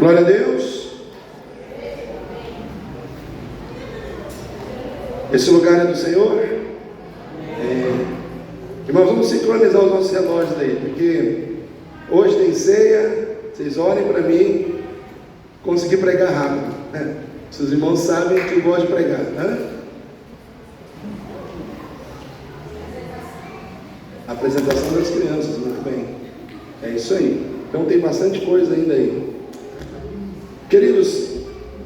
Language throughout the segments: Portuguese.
Glória a Deus. Esse lugar é do Senhor. Irmãos, vamos sincronizar os nossos relógios aí, porque hoje tem ceia. Vocês orem para mim conseguir pregar rápido, né? Seus irmãos sabem que eu gosto de pregar, né? Apresentação das crianças, muito bem. É isso aí. Então tem bastante coisa ainda aí. Queridos,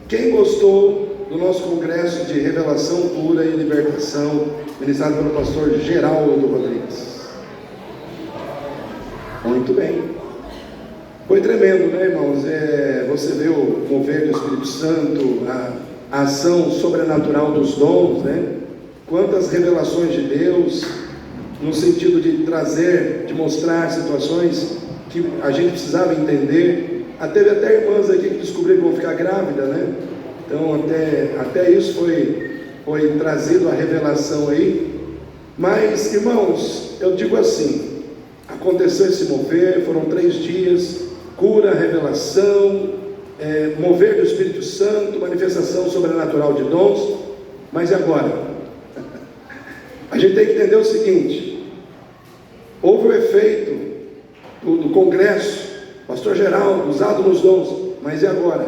quem gostou do nosso congresso de revelação, cura e libertação, ministrado pelo pastor Geraldo Rodrigues? Muito bem. Foi tremendo, né, irmãos? Você vê o mover do Espírito Santo, a ação sobrenatural dos dons, né? Quantas revelações de Deus, no sentido de trazer, de mostrar situações que a gente precisava entender. Teve até irmãs aqui que descobriram que vão ficar grávidas, né? Então até isso foi trazido a revelação aí. Mas, irmãos, eu digo assim, aconteceu esse mover, foram 3 dias, cura, revelação, mover do Espírito Santo, manifestação sobrenatural de dons. Mas e agora? A gente tem que entender o seguinte: houve o efeito do congresso, pastor Geraldo, usado nos dons, mas e agora?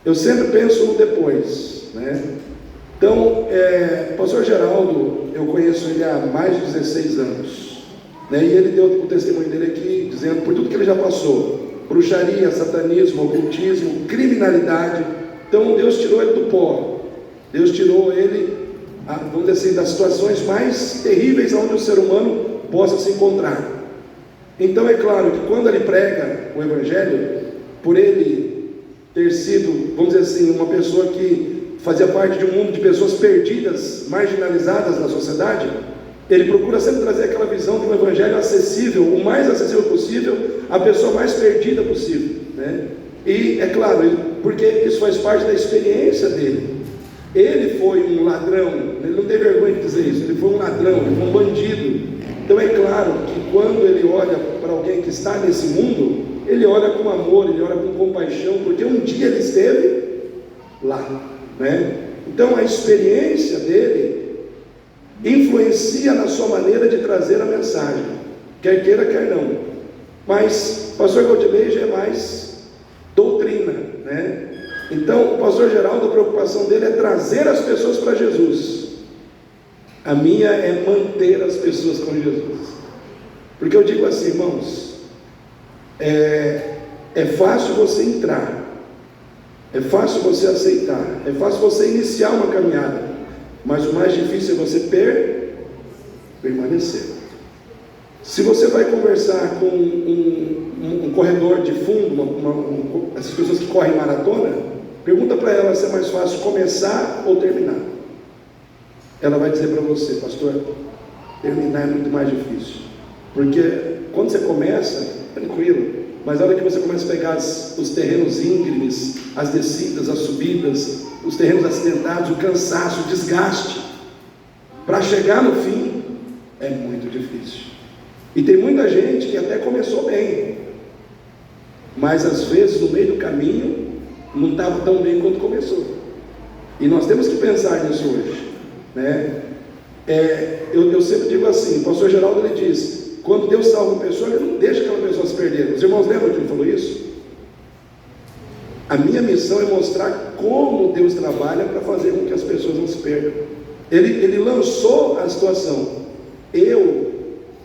Eu sempre penso no depois, né? Então, pastor Geraldo, eu conheço ele há mais de 16 anos, né? E ele deu o testemunho dele aqui, dizendo por tudo que ele já passou: bruxaria, satanismo, ocultismo, criminalidade. Então Deus tirou ele do pó, Deus tirou ele, vamos dizer assim, das situações mais terríveis onde o ser humano possa se encontrar. Então é claro que quando ele prega o Evangelho, por ele ter sido, vamos dizer assim, uma pessoa que fazia parte de um mundo de pessoas perdidas, marginalizadas na sociedade, ele procura sempre trazer aquela visão de um Evangelho acessível, o mais acessível possível, à pessoa mais perdida possível, né? E é claro, porque isso faz parte da experiência dele. Ele foi um ladrão, ele não tem vergonha de dizer isso, ele foi um ladrão, ele foi um bandido. Então é claro que quando ele olha para alguém que está nesse mundo, ele olha com amor, ele olha com compaixão, porque um dia ele esteve lá, né? Então a experiência dele influencia na sua maneira de trazer a mensagem, quer queira, quer não. Mas o pastor Goldilei já é mais doutrina, né? Então o pastor Geraldo, a preocupação dele é trazer as pessoas para Jesus. A minha é manter as pessoas com Jesus. Porque eu digo assim, irmãos, é fácil você entrar, é fácil você aceitar, é fácil você iniciar uma caminhada, mas o mais difícil é você permanecer. Se você vai conversar com um corredor de fundo, essas pessoas que correm maratona, pergunta para ela se é mais fácil começar ou terminar. Ela vai dizer para você: pastor, terminar é muito mais difícil, porque quando você começa, tranquilo, mas a hora que você começa a pegar os terrenos íngremes, as descidas, as subidas, os terrenos acidentados, o cansaço, o desgaste, para chegar no fim, é muito difícil. E tem muita gente que até começou bem, mas às vezes no meio do caminho não estava tão bem quanto começou. E nós temos que pensar nisso hoje, né? Eu sempre digo assim, o pastor Geraldo ele diz: quando Deus salva uma pessoa, ele não deixa aquela pessoa se perder. Os irmãos lembram que ele falou isso? A minha missão é mostrar como Deus trabalha para fazer com que as pessoas não se perdam. Ele lançou a situação, eu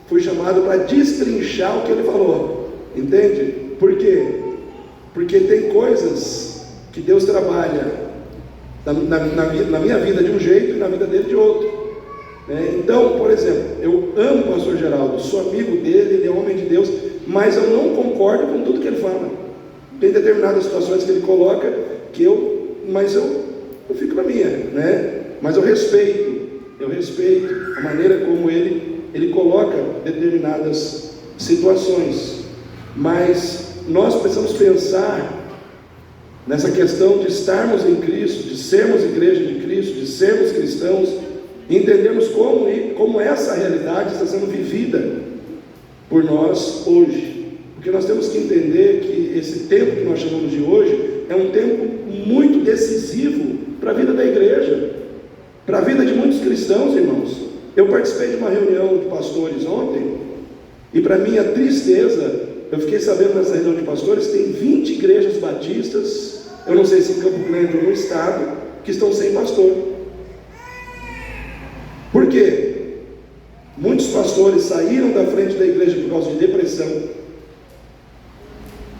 fui chamado para destrinchar o que ele falou, entende? Por quê? Porque tem coisas que Deus trabalha na minha vida de um jeito e na vida dele de outro, né? Então, por exemplo, eu amo o pastor Geraldo, sou amigo dele, ele é homem de Deus, mas eu não concordo com tudo que ele fala. Tem determinadas situações que ele coloca que eu fico na minha, né? Mas eu respeito a maneira como ele coloca determinadas situações. Mas nós precisamos pensar nessa questão de estarmos em Cristo, de sermos igreja de Cristo, de sermos cristãos, e entendermos como essa realidade está sendo vivida por nós hoje. Porque nós temos que entender que esse tempo que nós chamamos de hoje é um tempo muito decisivo para a vida da igreja, para a vida de muitos cristãos, irmãos. Eu participei de uma reunião de pastores ontem, e para minha tristeza, eu fiquei sabendo nessa reunião de pastores, tem 20 igrejas batistas, eu não sei se em Campo Grande ou no estado, que estão sem pastor. Por quê? Muitos pastores saíram da frente da igreja por causa de depressão,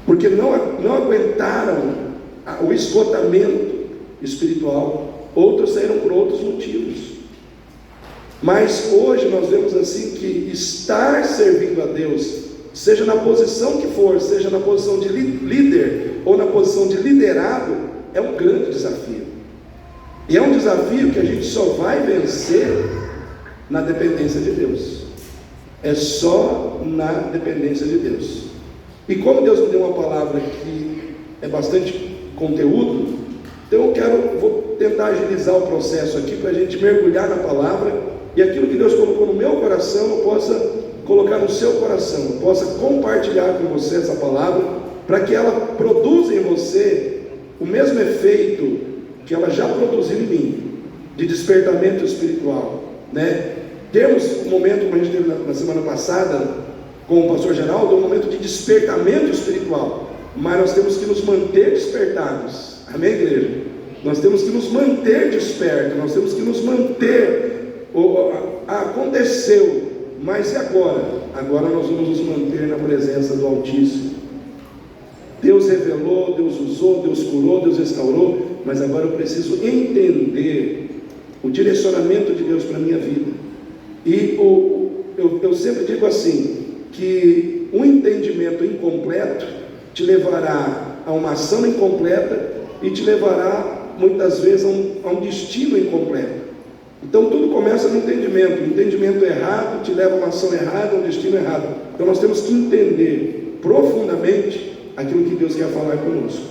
porque não aguentaram o esgotamento espiritual. Outros saíram por outros motivos. Mas hoje nós vemos assim que estar servindo a Deus, seja na posição que for, seja na posição de líder ou na posição de liderado, é um grande desafio. E é um desafio que a gente só vai vencer na dependência de Deus. É só na dependência de Deus. E como Deus me deu uma palavra que é bastante conteúdo, então vou tentar agilizar o processo aqui para a gente mergulhar na palavra, e aquilo que Deus colocou no meu coração eu possa colocar no seu coração, eu possa compartilhar com você essa palavra, para que ela produza em você o mesmo efeito que ela já produziu em mim, de despertamento espiritual, né? Temos um momento, como a gente teve na semana passada com o pastor Geraldo, um momento de despertamento espiritual, mas nós temos que nos manter despertados. Amém, igreja? Nós temos que nos manter despertos, nós temos que nos manter. Aconteceu, mas e agora? Agora nós vamos nos manter na presença do Altíssimo. Deus revelou, Deus usou, Deus curou, Deus restaurou, mas agora eu preciso entender o direcionamento de Deus para a minha vida. E eu sempre digo assim, que um entendimento incompleto te levará a uma ação incompleta e te levará muitas vezes a um destino incompleto. Então tudo começa no entendimento. O entendimento errado te leva a uma ação errada, a um destino errado. Então nós temos que entender profundamente aquilo que Deus quer falar conosco.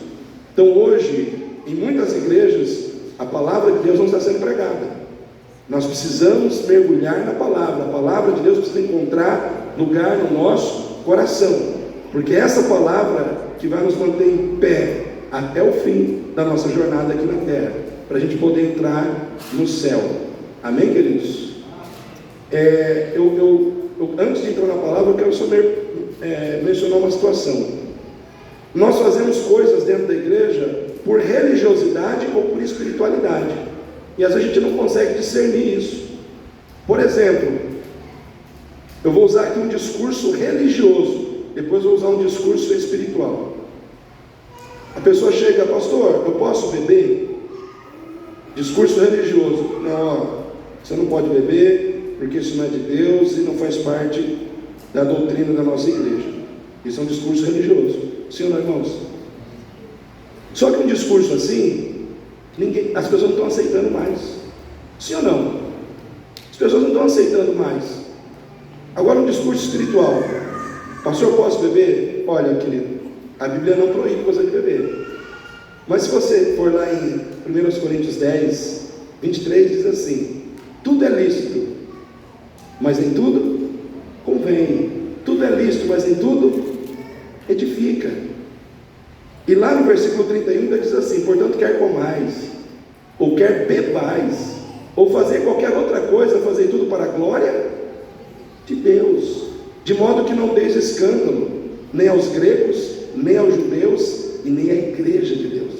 Então hoje, em muitas igrejas, a palavra de Deus não está sendo pregada. Nós precisamos mergulhar na palavra. A palavra de Deus precisa encontrar lugar no nosso coração, porque é essa palavra que vai nos manter em pé até o fim da nossa jornada aqui na terra, para a gente poder entrar no céu. Amém, queridos? Antes de entrar na palavra, eu quero só mencionar uma situação. Nós fazemos coisas dentro da igreja por religiosidade ou por espiritualidade, e às vezes a gente não consegue discernir isso. Por exemplo, eu vou usar aqui um discurso religioso, depois vou usar um discurso espiritual. A pessoa chega: pastor, eu posso beber? Discurso religioso: não, você não pode beber, porque isso não é de Deus e não faz parte da doutrina da nossa igreja. Isso é um discurso religioso. Sim ou não, irmãos? Só que um discurso assim, as pessoas não estão aceitando mais. Sim ou não? As pessoas não estão aceitando mais. Agora um discurso espiritual: pastor, eu posso beber? Olha, querido, a Bíblia não proíbe coisa de beber. Mas se você for lá em 1 Coríntios 10, 23, diz assim: tudo é lícito, mas nem tudo convém. Tudo é lícito, mas nem tudo edifica. E lá no versículo 31 diz assim: portanto, quer comais, ou quer bebais, ou fazer qualquer outra coisa, fazer tudo para a glória de Deus, de modo que não deis escândalo, nem aos gregos, nem aos judeus, e nem à igreja de Deus.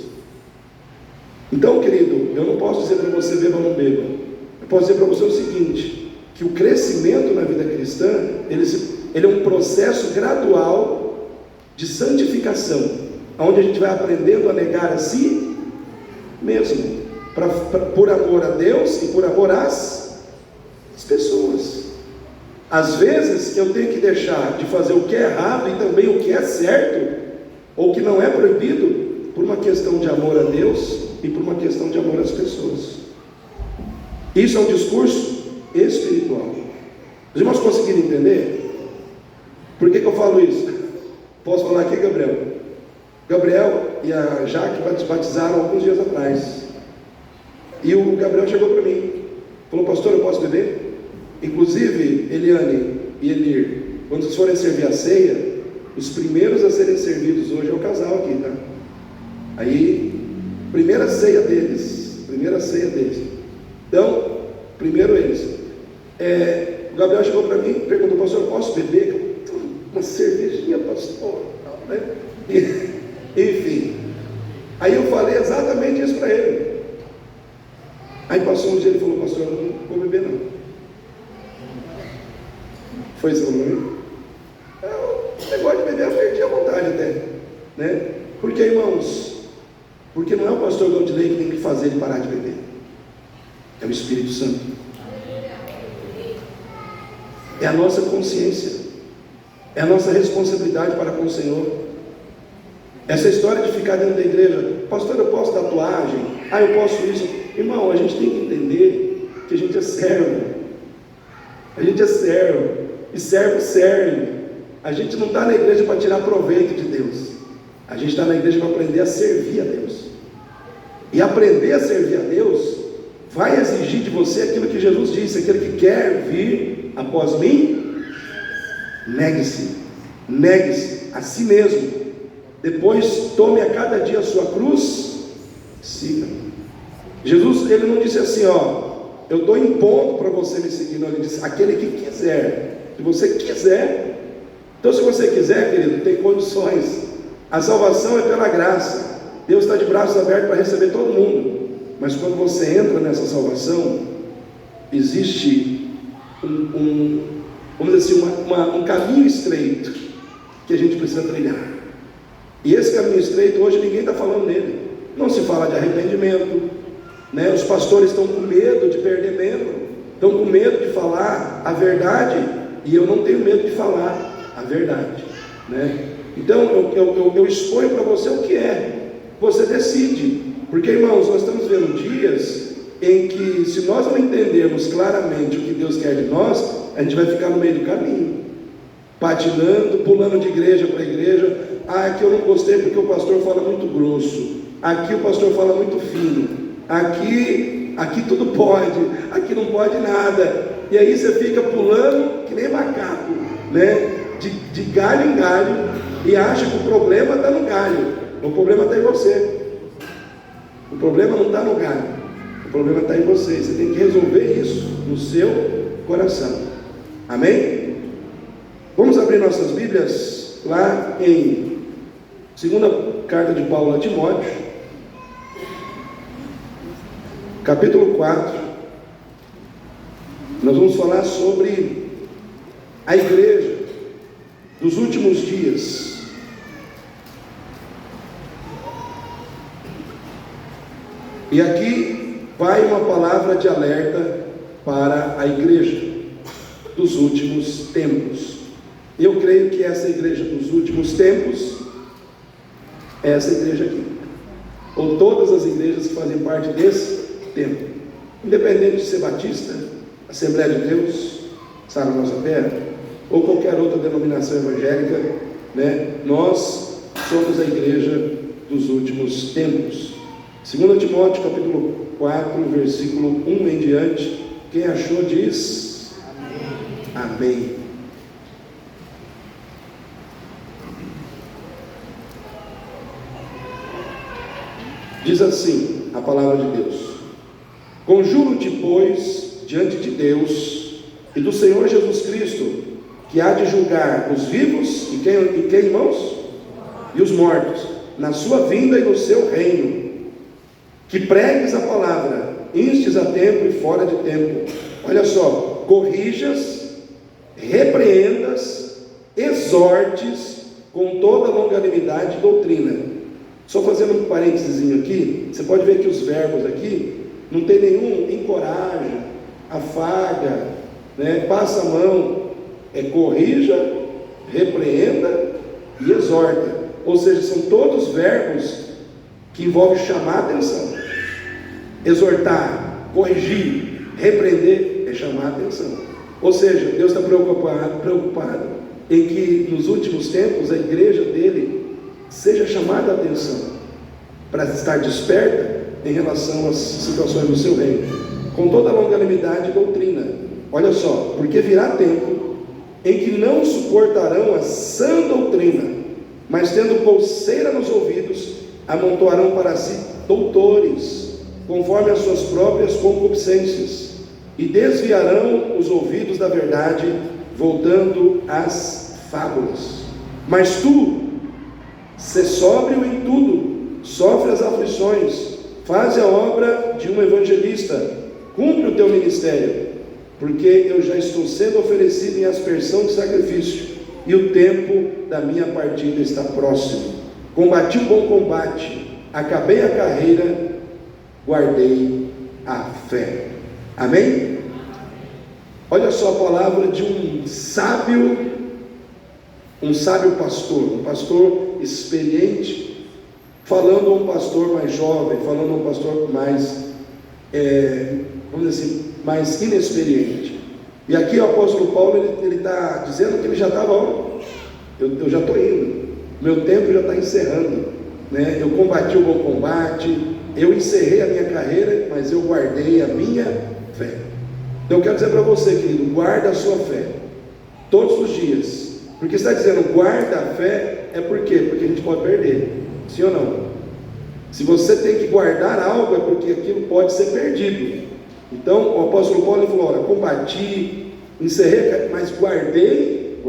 Então, querido, eu não posso dizer para você beba ou não beba. Eu posso dizer para você o seguinte: que o crescimento na vida cristã, ele é um processo gradual de santificação, onde a gente vai aprendendo a negar a si mesmo, por amor a Deus e por amor às pessoas. Às vezes eu tenho que deixar de fazer o que é errado e também o que é certo, ou que não é proibido, por uma questão de amor a Deus e por uma questão de amor às pessoas. Isso é um discurso espiritual. Os irmãos conseguiram entender? Por que eu falo isso? Posso falar aqui, Gabriel? Gabriel e a Jaque batizaram alguns dias atrás, e o Gabriel chegou para mim, falou: pastor, eu posso beber? Inclusive, Eliane e Elir, quando vocês forem servir a ceia, os primeiros a serem servidos hoje é o casal aqui, tá? Aí, primeira ceia deles. Então, primeiro eles. O Gabriel chegou para mim e perguntou: pastor, posso beber? Uma cervejinha, pastor? Não, né? Enfim. Aí eu falei exatamente isso para ele. Aí passou um dia, ele falou: pastor, eu não vou beber não. Foi isso, não? O negócio de beber eu perdi a vontade até, né? Porque, irmãos, porque não é o pastor Gondilei que tem que fazer ele parar de beber, é o Espírito Santo, é a nossa consciência, é a nossa responsabilidade para com o Senhor. Essa história de ficar dentro da igreja: pastor, eu posso tatuagem? Eu posso isso. Irmão, a gente tem que entender que a gente é servo, e servo serve. A gente não está na igreja para tirar proveito de Deus, a gente está na igreja para aprender a servir a Deus. E aprender a servir a Deus vai exigir de você aquilo que Jesus disse: aquele que quer vir após mim, negue-se a si mesmo, depois tome a cada dia a sua cruz, siga. Jesus, ele não disse assim: eu estou impondo para você me seguir. Não, ele disse: aquele que quiser. Se você quiser. Então, se você quiser, querido, tem condições. A salvação é pela graça. Deus está de braços abertos para receber todo mundo. Mas quando você entra nessa salvação, existe vamos dizer assim, um caminho estreito que a gente precisa trilhar. E esse caminho estreito, hoje ninguém está falando nele. Não se fala de arrependimento, né? Os pastores estão com medo de perder membro, estão com medo de falar a verdade, e eu não tenho medo de falar a verdade, né? Então eu exponho para você o que é, você decide, porque, irmãos, nós estamos vendo dias em que, se nós não entendermos claramente o que Deus quer de nós, a gente vai ficar no meio do caminho, patinando, pulando de igreja para igreja. Aqui eu não gostei porque o pastor fala muito grosso, aqui o pastor fala muito fino, aqui tudo pode, aqui não pode nada. E aí você fica pulando que nem macaco, né? De galho em galho, e acha que o problema está no galho. O problema está em você. O problema não está no galho, o problema está em você. Você tem que resolver isso no seu coração. Amém? Vamos abrir nossas Bíblias lá em segunda carta de Paulo a Timóteo, capítulo 4. Nós vamos falar sobre a igreja dos últimos dias. E aqui vai uma palavra de alerta para a igreja dos últimos tempos. Eu creio que essa igreja dos últimos tempos é essa igreja aqui, ou todas as igrejas que fazem parte desse tempo, independente de ser batista, Assembleia de Deus, Sara Nossa Terra, ou qualquer outra denominação evangélica, né? Nós somos a igreja dos últimos tempos. 2 Timóteo capítulo 4, versículo 1 em diante. Quem achou diz amém. Amém. Diz assim a palavra de Deus: conjuro-te, pois, diante de Deus e do Senhor Jesus Cristo, que há de julgar os vivos e quem, irmãos? E os mortos, na sua vinda e no seu reino, que pregues a palavra, instes a tempo e fora de tempo. Olha só: corrijas, repreendas, exortes com toda longanimidade e doutrina. Só fazendo um parênteses aqui, você pode ver que os verbos aqui não tem nenhum encoraja, afaga, né? Passa a mão. Corrija, repreenda e exorta. Ou seja, são todos verbos que envolvem chamar a atenção. Exortar, corrigir, repreender é chamar a atenção. Ou seja, Deus está preocupado em que nos últimos tempos a igreja dele seja chamada a atenção, para estar desperta em relação às situações do seu reino, com toda a longanimidade e doutrina. Olha só: porque virá tempo em que não suportarão a sã doutrina, mas tendo coceira nos ouvidos, amontoarão para si doutores, conforme as suas próprias concupiscências, e desviarão os ouvidos da verdade, voltando às fábulas. Mas tu, sê sóbrio em tudo, sofre as aflições, faze a obra de um evangelista, cumpre o teu ministério, porque eu já estou sendo oferecido em aspersão de sacrifício, e o tempo da minha partida está próximo. Combati o bom combate, acabei a carreira, guardei a fé. Amém? Olha só a palavra de um sábio pastor, um pastor experiente, falando a um pastor mais jovem, falando a um pastor mais, vamos dizer assim, mais inexperiente. E aqui o apóstolo Paulo, ele está dizendo que ele já estava, eu já estou indo, meu tempo já está encerrando, né? Eu combati o bom combate, eu encerrei a minha carreira, mas eu guardei a minha fé. Então eu quero dizer para você, querido, guarda a sua fé, todos os dias, porque está dizendo guarda a fé, é por quê? Porque a gente pode perder, sim ou não? Se você tem que guardar algo, é porque aquilo pode ser perdido. Então o apóstolo Paulo falou, olha, combati, encerrei, mas guardei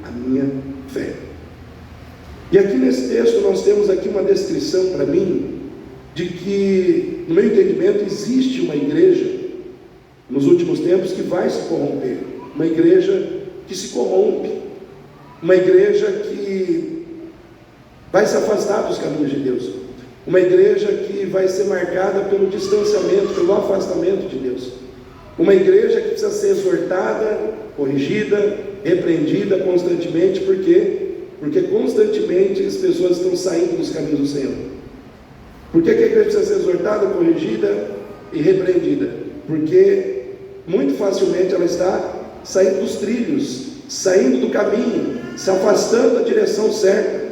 a minha fé. E aqui nesse texto nós temos aqui uma descrição para mim, de que, no meu entendimento, existe uma igreja, nos últimos tempos, que vai se corromper, uma igreja que se corrompe, uma igreja que vai se afastar dos caminhos de Deus, uma igreja que vai ser marcada pelo distanciamento, pelo afastamento de Deus, uma igreja que precisa ser exortada, corrigida, repreendida constantemente. Por quê? Porque constantemente as pessoas estão saindo dos caminhos do Senhor. Por que a igreja precisa ser exortada, corrigida e repreendida? Porque muito facilmente ela está saindo dos trilhos, saindo do caminho, se afastando da direção certa.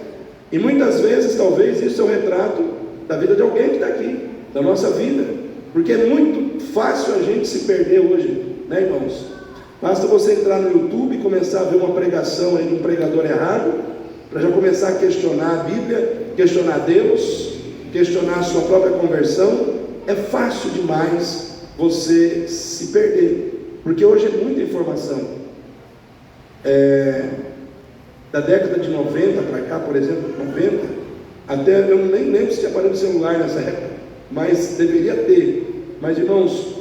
E muitas vezes, talvez, isso é um retrato da vida de alguém que está aqui, da nossa vida, porque é muito fácil a gente se perder hoje, né, irmãos? Basta você entrar no YouTube e começar a ver uma pregação aí de um pregador errado, para já começar a questionar a Bíblia, questionar Deus, questionar a sua própria conversão. É fácil demais você se perder, porque hoje é muita informação. Da década de 90 para cá, por exemplo, 90, até eu nem lembro se tinha aparelho celular nessa época, mas deveria ter. Mas, irmãos,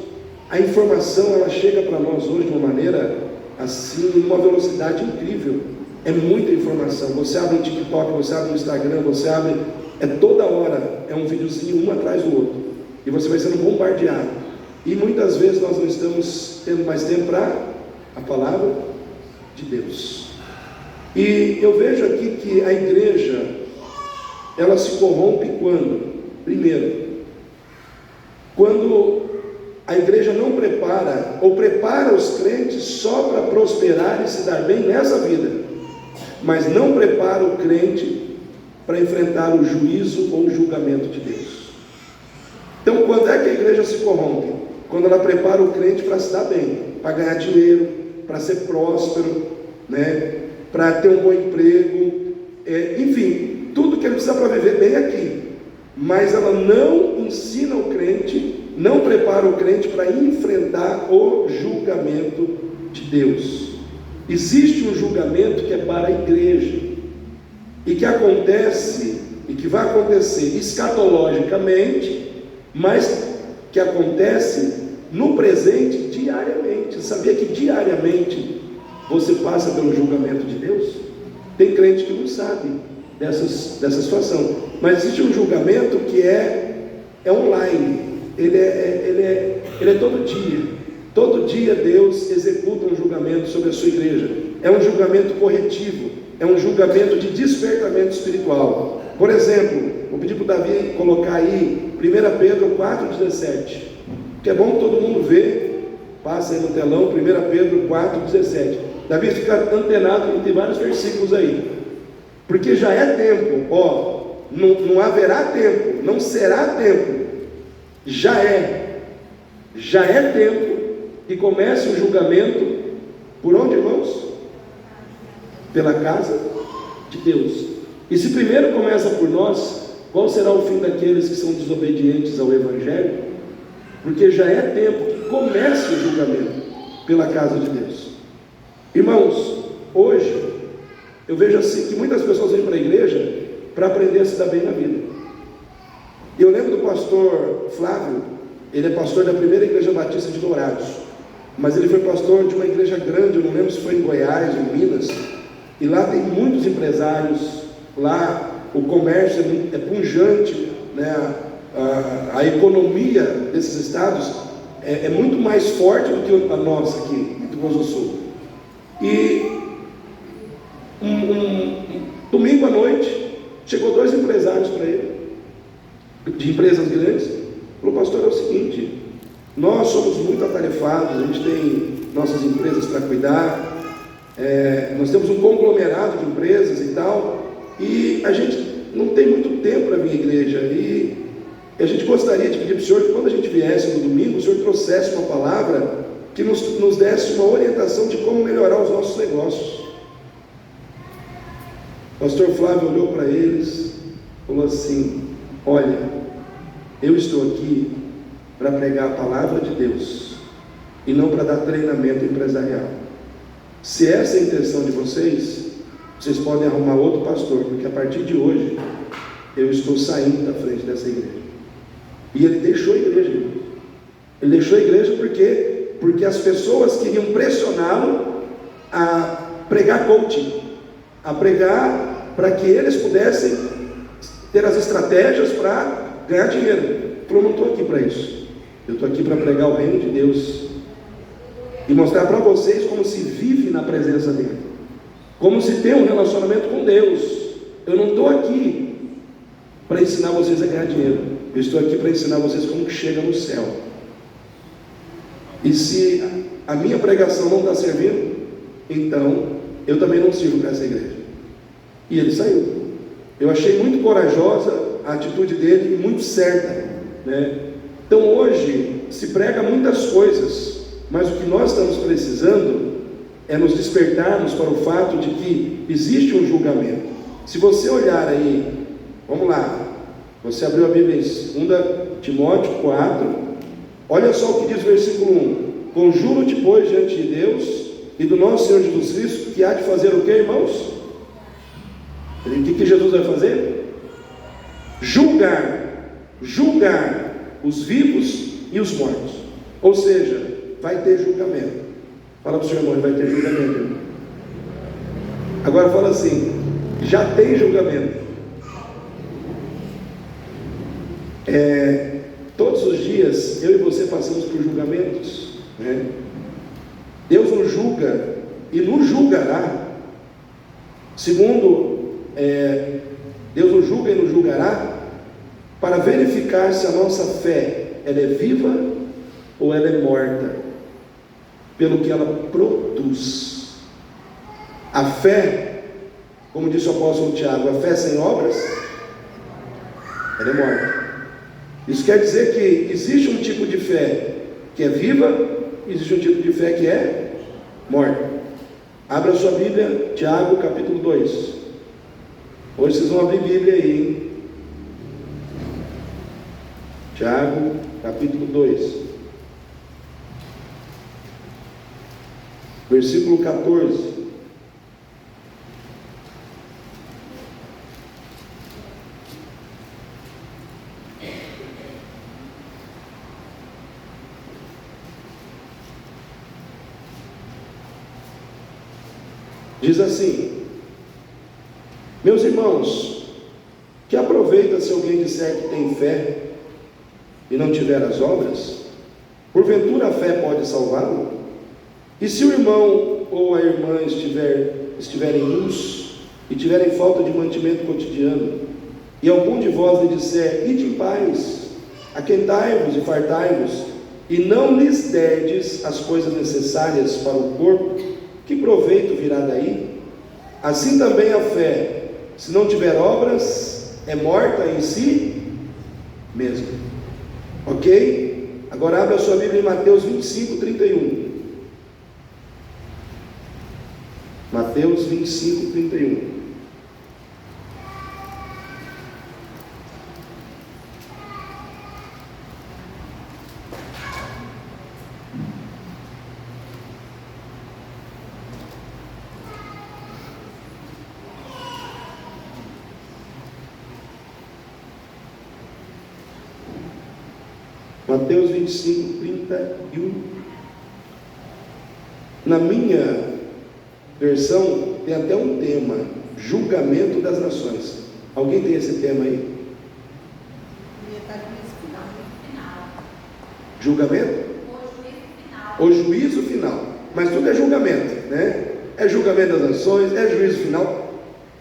a informação ela chega para nós hoje de uma maneira assim, numa velocidade incrível. É muita informação. Você abre o TikTok, você abre o Instagram, você abre, toda hora é um videozinho um atrás do outro, e você vai sendo bombardeado. E muitas vezes nós não estamos tendo mais tempo para a palavra de Deus. E eu vejo aqui que a igreja, ela se corrompe quando? Primeiro, quando a igreja não prepara, ou prepara os crentes só para prosperar e se dar bem nessa vida, mas não prepara o crente para enfrentar o juízo ou o julgamento de Deus. Então, quando é que a igreja se corrompe? Quando ela prepara o crente para se dar bem, para ganhar dinheiro, para ser próspero, né? Para ter um bom emprego, enfim, tudo que ele precisa para viver bem aqui. Mas ela não ensina o crente, não prepara o crente para enfrentar o julgamento de Deus. Existe um julgamento que é para a igreja, e que acontece, e que vai acontecer escatologicamente, mas que acontece no presente diariamente. Sabia que diariamente você passa pelo julgamento de Deus? Tem crente que não sabe dessa situação, mas existe um julgamento que é online, ele é todo dia. Todo dia Deus executa um julgamento sobre a sua igreja. É um julgamento corretivo, é um julgamento de despertamento espiritual. Por exemplo, vou pedir para o Davi colocar aí 1 Pedro 4,17, que é bom que todo mundo vê. Passa aí no telão, 1 Pedro 4,17. Davi fica antenado, porque tem vários versículos aí, porque já é tempo, não haverá tempo, não será tempo, já é tempo que comece o julgamento Por onde, irmãos? Pela casa de Deus. E se primeiro começa por nós, qual será o fim daqueles que são desobedientes ao Evangelho? Porque já é tempo que comece o julgamento pela casa de Deus. Irmãos, hoje eu vejo assim que muitas pessoas vêm para a igreja para aprender a se dar bem na vida. Eu lembro do pastor Flávio, ele é pastor da primeira igreja batista de Dourados, mas ele foi pastor de uma igreja grande, eu não lembro se foi em Goiás ou em Minas, e lá tem muitos empresários, lá o comércio é pujante, né? A economia desses estados é muito mais forte do que a nossa aqui, em Mato Grosso do Sul. E domingo à noite, chegou 2 empresários para ele, de empresas grandes, falou: pastor, é o seguinte, nós somos muito atarefados, a gente tem nossas empresas para cuidar, nós temos um conglomerado de empresas e tal, e a gente não tem muito tempo para vir à igreja, e a gente gostaria de pedir para o senhor que quando a gente viesse no domingo, o senhor trouxesse uma palavra que nos desse uma orientação de como melhorar os nossos negócios. O pastor Flávio olhou para eles, falou assim: olha, eu estou aqui para pregar a palavra de Deus e não para dar treinamento empresarial. Se essa é a intenção de vocês, vocês podem arrumar outro pastor, porque a partir de hoje eu estou saindo da frente dessa igreja. E ele deixou a igreja. Ele deixou a igreja porque as pessoas queriam pressioná-lo a pregar coaching, a pregar para que eles pudessem ter as estratégias para ganhar dinheiro. Ele falou: não estou aqui para isso, eu estou aqui para pregar o reino de Deus e mostrar para vocês como se vive na presença dele, como se tem um relacionamento com Deus. Eu não estou aqui para ensinar vocês a ganhar dinheiro, eu estou aqui para ensinar vocês como que chega no céu. E se a minha pregação não está servindo, então eu também não sirvo para essa igreja. E ele saiu. Eu achei muito corajosa a atitude dele e muito certa, né? Então hoje se prega muitas coisas, mas o que nós estamos precisando é nos despertarmos para o fato de que existe um julgamento. Se você olhar aí, vamos lá, você abriu a Bíblia em 2 Timóteo 4, olha só o que diz o versículo 1: conjuro-te, pois, diante de Deus e do nosso Senhor Jesus Cristo, que há de fazer o que, irmãos? O que Jesus vai fazer? Julgar os vivos e os mortos. Ou seja, vai ter julgamento. Fala para o seu irmão: vai ter julgamento, irmão. Agora fala assim: já tem julgamento. Todos os dias eu e você passamos por julgamentos, né? Deus nos julga e nos julgará. Segundo, Deus nos julga e nos julgará para verificar se a nossa fé ela é viva ou ela é morta, pelo que ela produz. A fé, como disse o apóstolo Tiago, a fé sem obras, ela é morta. Isso quer dizer que existe um tipo de fé que é viva, e existe um tipo de fé que é morta. Abra a sua Bíblia, Tiago capítulo 2. Hoje vocês vão abrir Bíblia aí, hein? Tiago capítulo 2, versículo 14. Diz assim: meus irmãos, que aproveita se alguém disser que tem fé e não tiver as obras? Porventura a fé pode salvá-lo? E se o irmão ou a irmã estiverem nus e tiverem falta de mantimento cotidiano, e algum de vós lhe disser: ide em paz, aquentai-vos e fartai-vos, e não lhes derdes as coisas necessárias para o corpo, que proveito virá daí? Assim também a fé, se não tiver obras, é morta em si mesma. Ok? Agora abra a sua Bíblia em Mateus 25, 31. Mateus 25, 31. Mateus 25, 31. Na minha versão tem até um tema: julgamento das nações. Alguém tem esse tema aí? Julgamento? O juízo final. Mas tudo é julgamento, né? É julgamento das nações, é juízo final,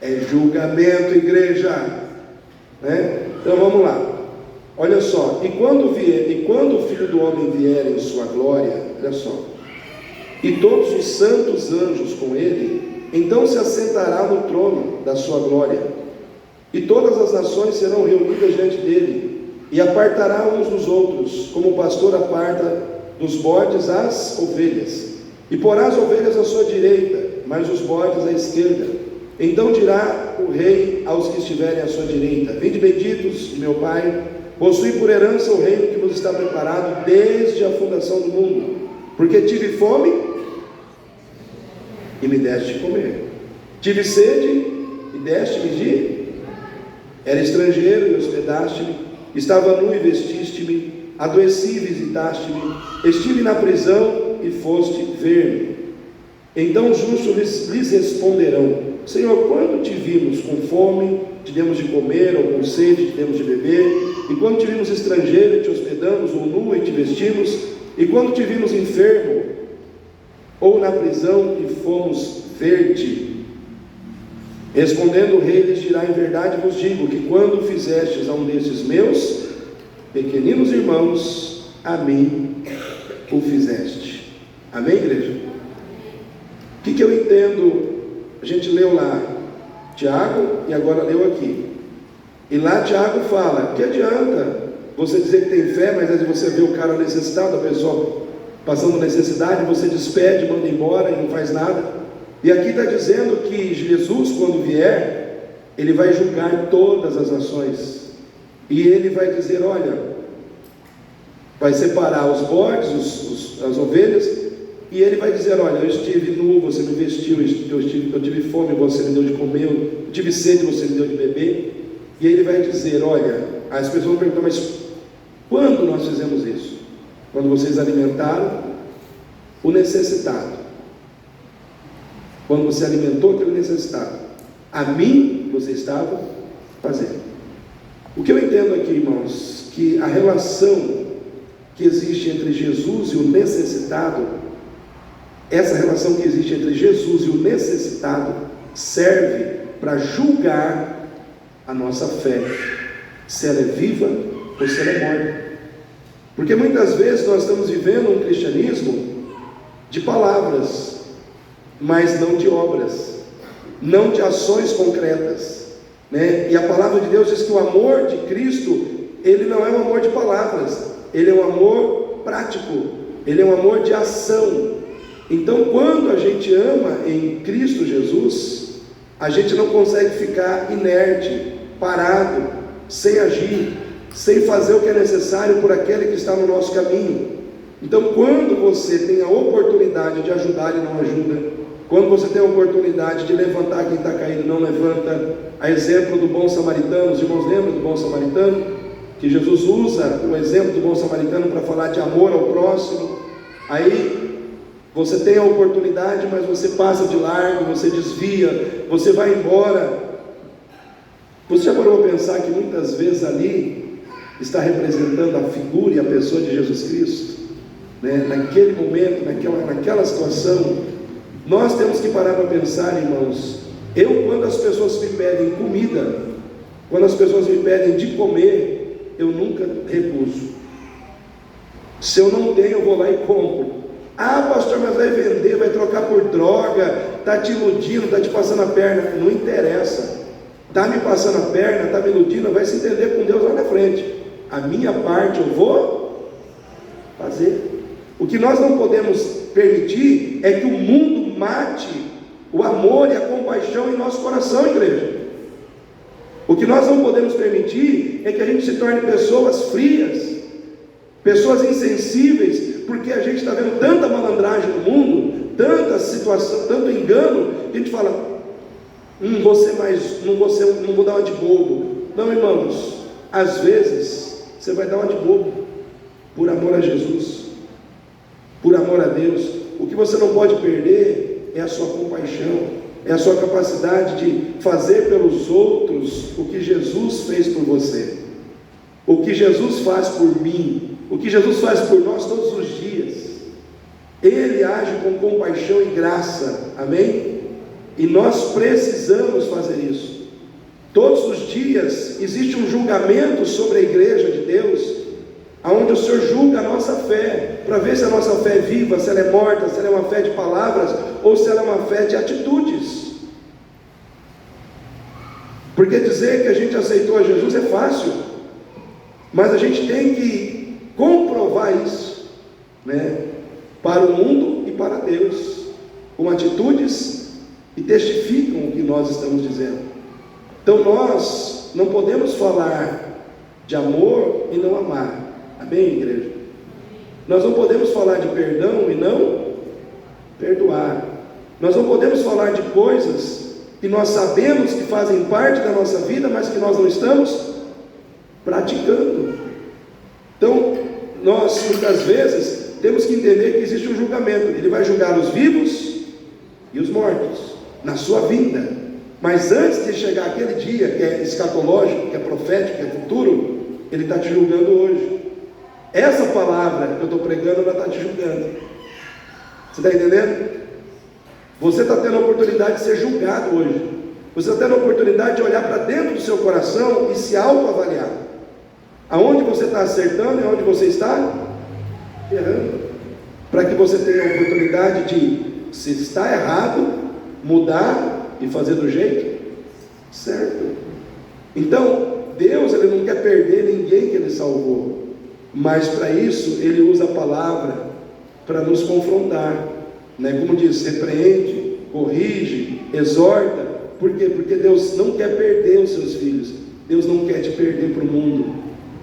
é julgamento, igreja, né? Então vamos lá. Olha só, e quando o Filho do Homem vier em sua glória, olha só, e todos os santos anjos com ele, então se assentará no trono da sua glória, e todas as nações serão reunidas diante dele, e apartará uns dos outros, como o pastor aparta dos bodes as ovelhas, e porá as ovelhas à sua direita, mas os bodes à esquerda. Então dirá o rei aos que estiverem à sua direita: vinde benditos de meu Pai, possui por herança o reino que vos está preparado desde a fundação do mundo, porque tive fome e me deste de comer, tive sede e deste-me de, era estrangeiro e hospedaste-me, estava nu e vestiste-me, adoeci e visitaste-me, estive na prisão e foste ver-me. Então os justos lhes responderão: Senhor, quando te vimos com fome, te demos de comer, ou com sede, te demos de beber? E quando te vimos estrangeiro, te hospedamos, ou nu, e te vestimos? E quando te vimos enfermo, ou na prisão, e fomos ver-te? Respondendo o rei, lhes dirá: em verdade vos digo, que quando fizestes a um destes meus pequeninos irmãos, a mim o fizeste. Amém, igreja? O que eu entendo? A gente leu lá Tiago e agora leu aqui. E lá Tiago fala: que adianta você dizer que tem fé, mas às vezes você vê o cara necessitado, a pessoa passando necessidade, você despede, manda embora e não faz nada. E aqui está dizendo que Jesus, quando vier, ele vai julgar todas as nações, e ele vai dizer: olha, vai separar os bodes, as ovelhas, e ele vai dizer: olha, eu estive nu, você me vestiu, eu tive fome, você me deu de comer, eu tive sede, você me deu de beber. E ele vai dizer: olha, as pessoas vão perguntar: mas quando nós fizemos isso? Quando vocês alimentaram o necessitado, quando você alimentou aquele necessitado, a mim você estava fazendo. O que eu entendo aqui, irmãos, que a relação que existe entre Jesus e o necessitado, essa relação que existe entre Jesus e o necessitado, serve para julgar a nossa fé, se ela é viva ou se ela é morta. Porque muitas vezes nós estamos vivendo um cristianismo de palavras, mas não de obras, não de ações concretas, né? E a palavra de Deus diz que o amor de Cristo, ele não é um amor de palavras, ele é um amor prático, ele é um amor de ação. Então, quando a gente ama em Cristo Jesus, a gente não consegue ficar inerte, parado, sem agir, sem fazer o que é necessário por aquele que está no nosso caminho. Então, quando você tem a oportunidade de ajudar e não ajuda, quando você tem a oportunidade de levantar quem está caído e não levanta, a exemplo do bom samaritano, os irmãos lembram do bom samaritano? Que Jesus usa o exemplo do bom samaritano para falar de amor ao próximo. Aí você tem a oportunidade, mas você passa de largo, você desvia, você vai embora. Você já parou a pensar que muitas vezes ali está representando a figura e a pessoa de Jesus Cristo, né? Naquele momento, naquela situação, nós temos que parar para pensar, irmãos. Quando as pessoas me pedem comida, quando as pessoas me pedem de comer, eu nunca recuso. Se eu não tenho, eu vou lá e compro. Ah, pastor, mas vai vender, vai trocar por droga, está te iludindo, está te passando a perna. Não interessa. Está me passando a perna, está me iludindo, vai se entender com Deus lá na frente. A minha parte eu vou fazer. O que nós não podemos permitir é que o mundo mate o amor e a compaixão em nosso coração, igreja. O que nós não podemos permitir é que a gente se torne pessoas frias, pessoas insensíveis, porque a gente está vendo tanta malandragem no mundo, tanta situação, tanto engano, que a gente fala, não vou dar uma de bobo. Não, irmãos, às vezes você vai dar uma de bobo, por amor a Jesus, por amor a Deus. O que você não pode perder é a sua compaixão, é a sua capacidade de fazer pelos outros o que Jesus fez por você, o que Jesus faz por mim, o que Jesus faz por nós todos os dias. Ele age com compaixão e graça, amém? E nós precisamos fazer isso. Todos os dias existe um julgamento sobre a igreja de Deus, onde o Senhor julga a nossa fé, para ver se a nossa fé é viva, se ela é morta, se ela é uma fé de palavras, ou se ela é uma fé de atitudes. Porque dizer que a gente aceitou a Jesus é fácil, mas a gente tem que comprovar isso, né? Para o mundo e para Deus, com atitudes que testificam o que nós estamos dizendo. Então nós não podemos falar de amor e não amar. Amém, igreja? Nós não podemos falar de perdão e não perdoar. Nós não podemos falar de coisas que nós sabemos que fazem parte da nossa vida, mas que nós não estamos praticando. Então, nós muitas vezes temos que entender que existe um julgamento. Ele vai julgar os vivos e os mortos na sua vinda. Mas antes de chegar aquele dia que é escatológico, que é profético, que é futuro, Ele está te julgando hoje. Essa palavra que eu estou pregando, ela está te julgando. Você está entendendo? Você está tendo a oportunidade de ser julgado hoje. Você está tendo a oportunidade de olhar para dentro do seu coração e se autoavaliar. Aonde você está acertando e aonde você está errando. Para que você tenha a oportunidade de, se está errado, mudar e fazer do jeito certo. Então, Deus, Ele não quer perder ninguém que Ele salvou. Mas para isso, Ele usa a palavra para nos confrontar, né? Como diz, repreende, corrige, exorta. Por quê? Porque Deus não quer perder os seus filhos. Deus não quer te perder para o mundo.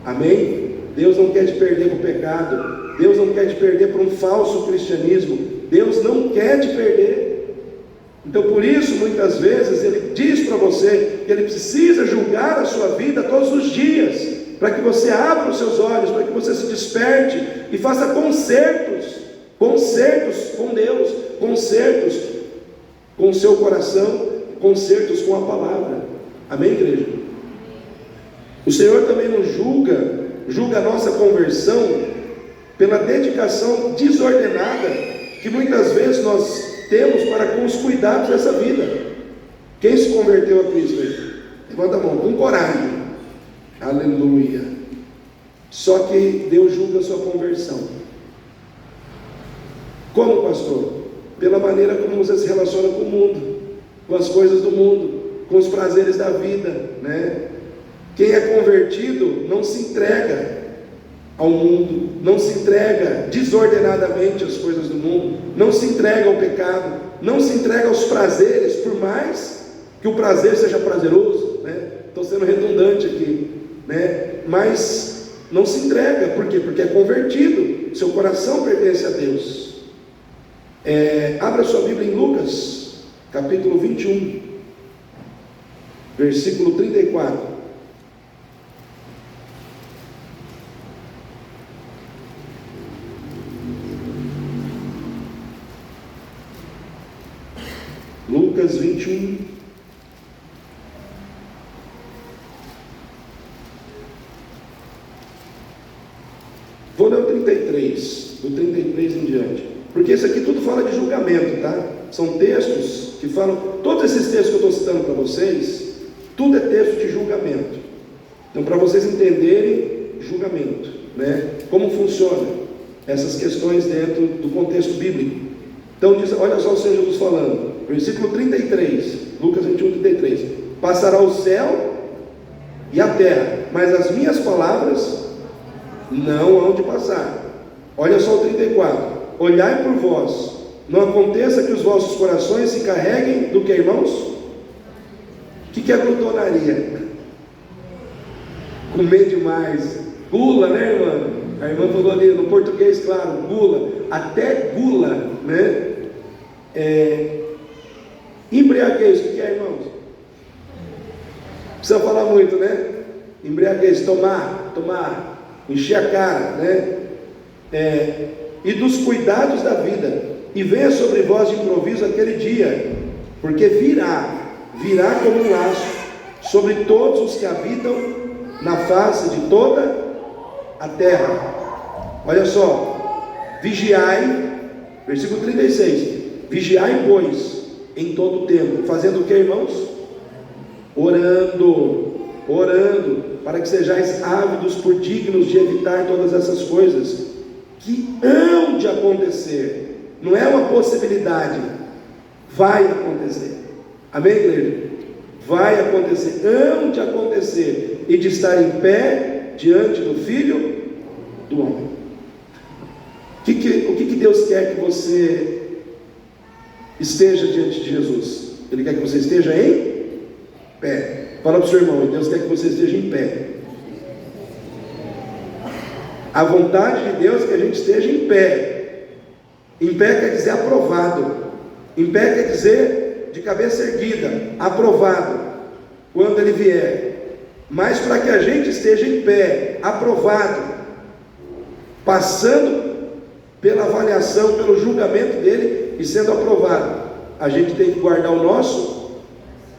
Amém? Deus não quer te perder para o pecado. Deus não quer te perder para um falso cristianismo. Deus não quer te perder. Então por isso, muitas vezes, Ele diz para você que Ele precisa julgar a sua vida todos os dias, para que você abra os seus olhos, para que você se desperte e faça concertos com Deus, concertos com o seu coração, concertos com a palavra. Amém, igreja? O Senhor também nos julga a nossa conversão pela dedicação desordenada que muitas vezes nós temos para com os cuidados dessa vida. Quem se converteu a Cristo aí? Levanta a mão, com coragem. Aleluia. Só que Deus julga a sua conversão. Como, pastor? Pela maneira como você se relaciona com o mundo, com as coisas do mundo, com os prazeres da vida, né? Quem é convertido não se entrega ao mundo, não se entrega desordenadamente às coisas do mundo, não se entrega ao pecado, não se entrega aos prazeres, por mais que o prazer seja prazeroso, né? Estou sendo redundante aqui, né? Mas não se entrega. Por quê? Porque é convertido, seu coração pertence a Deus. Abra sua Bíblia em Lucas, capítulo 21, versículo 34. Lucas 21. Vou ler o 33, do 33 em diante, porque isso aqui tudo fala de julgamento, tá? São textos que falam, todos esses textos que eu estou citando para vocês, tudo é texto de julgamento. Então, para vocês entenderem julgamento, né? Como funciona essas questões dentro do contexto bíblico. Então, diz, olha só o Senhor Jesus falando, versículo 33, Lucas 21, 33: passará o céu e a terra, mas as minhas palavras não hão de passar. Olha só o 34: olhai por vós, Não aconteça que os vossos corações se carreguem do que, irmãos? O que é glutonaria? Comer demais. Gula, né, irmã? A irmã falou ali no português, claro, gula. Até gula, né? Embriaguez, o que é, irmãos? Precisa falar muito, né? Embriaguez, tomar, encher a cara, né? E dos cuidados da vida, e venha sobre vós de improviso aquele dia, porque virá como um laço sobre todos os que habitam na face de toda a terra. Olha só, vigiai, versículo 36, vigiai, pois, em todo o tempo, fazendo o que, irmãos? Orando, para que sejais ávidos por dignos de evitar todas essas coisas que hão de acontecer. Não é uma possibilidade, vai acontecer. Amém, igreja? Vai acontecer, hão de acontecer, e de estar em pé diante do Filho do Homem. O que Deus quer que você esteja diante de Jesus? Ele quer que você esteja em pé. Fala para o seu irmão, Deus quer que você esteja em pé. A vontade de Deus é que a gente esteja em pé. Em pé quer dizer aprovado. Em pé quer dizer de cabeça erguida, aprovado, quando Ele vier. Mas para que a gente esteja em pé, aprovado, passando pela avaliação, pelo julgamento dele e sendo aprovado, a gente tem que guardar o nosso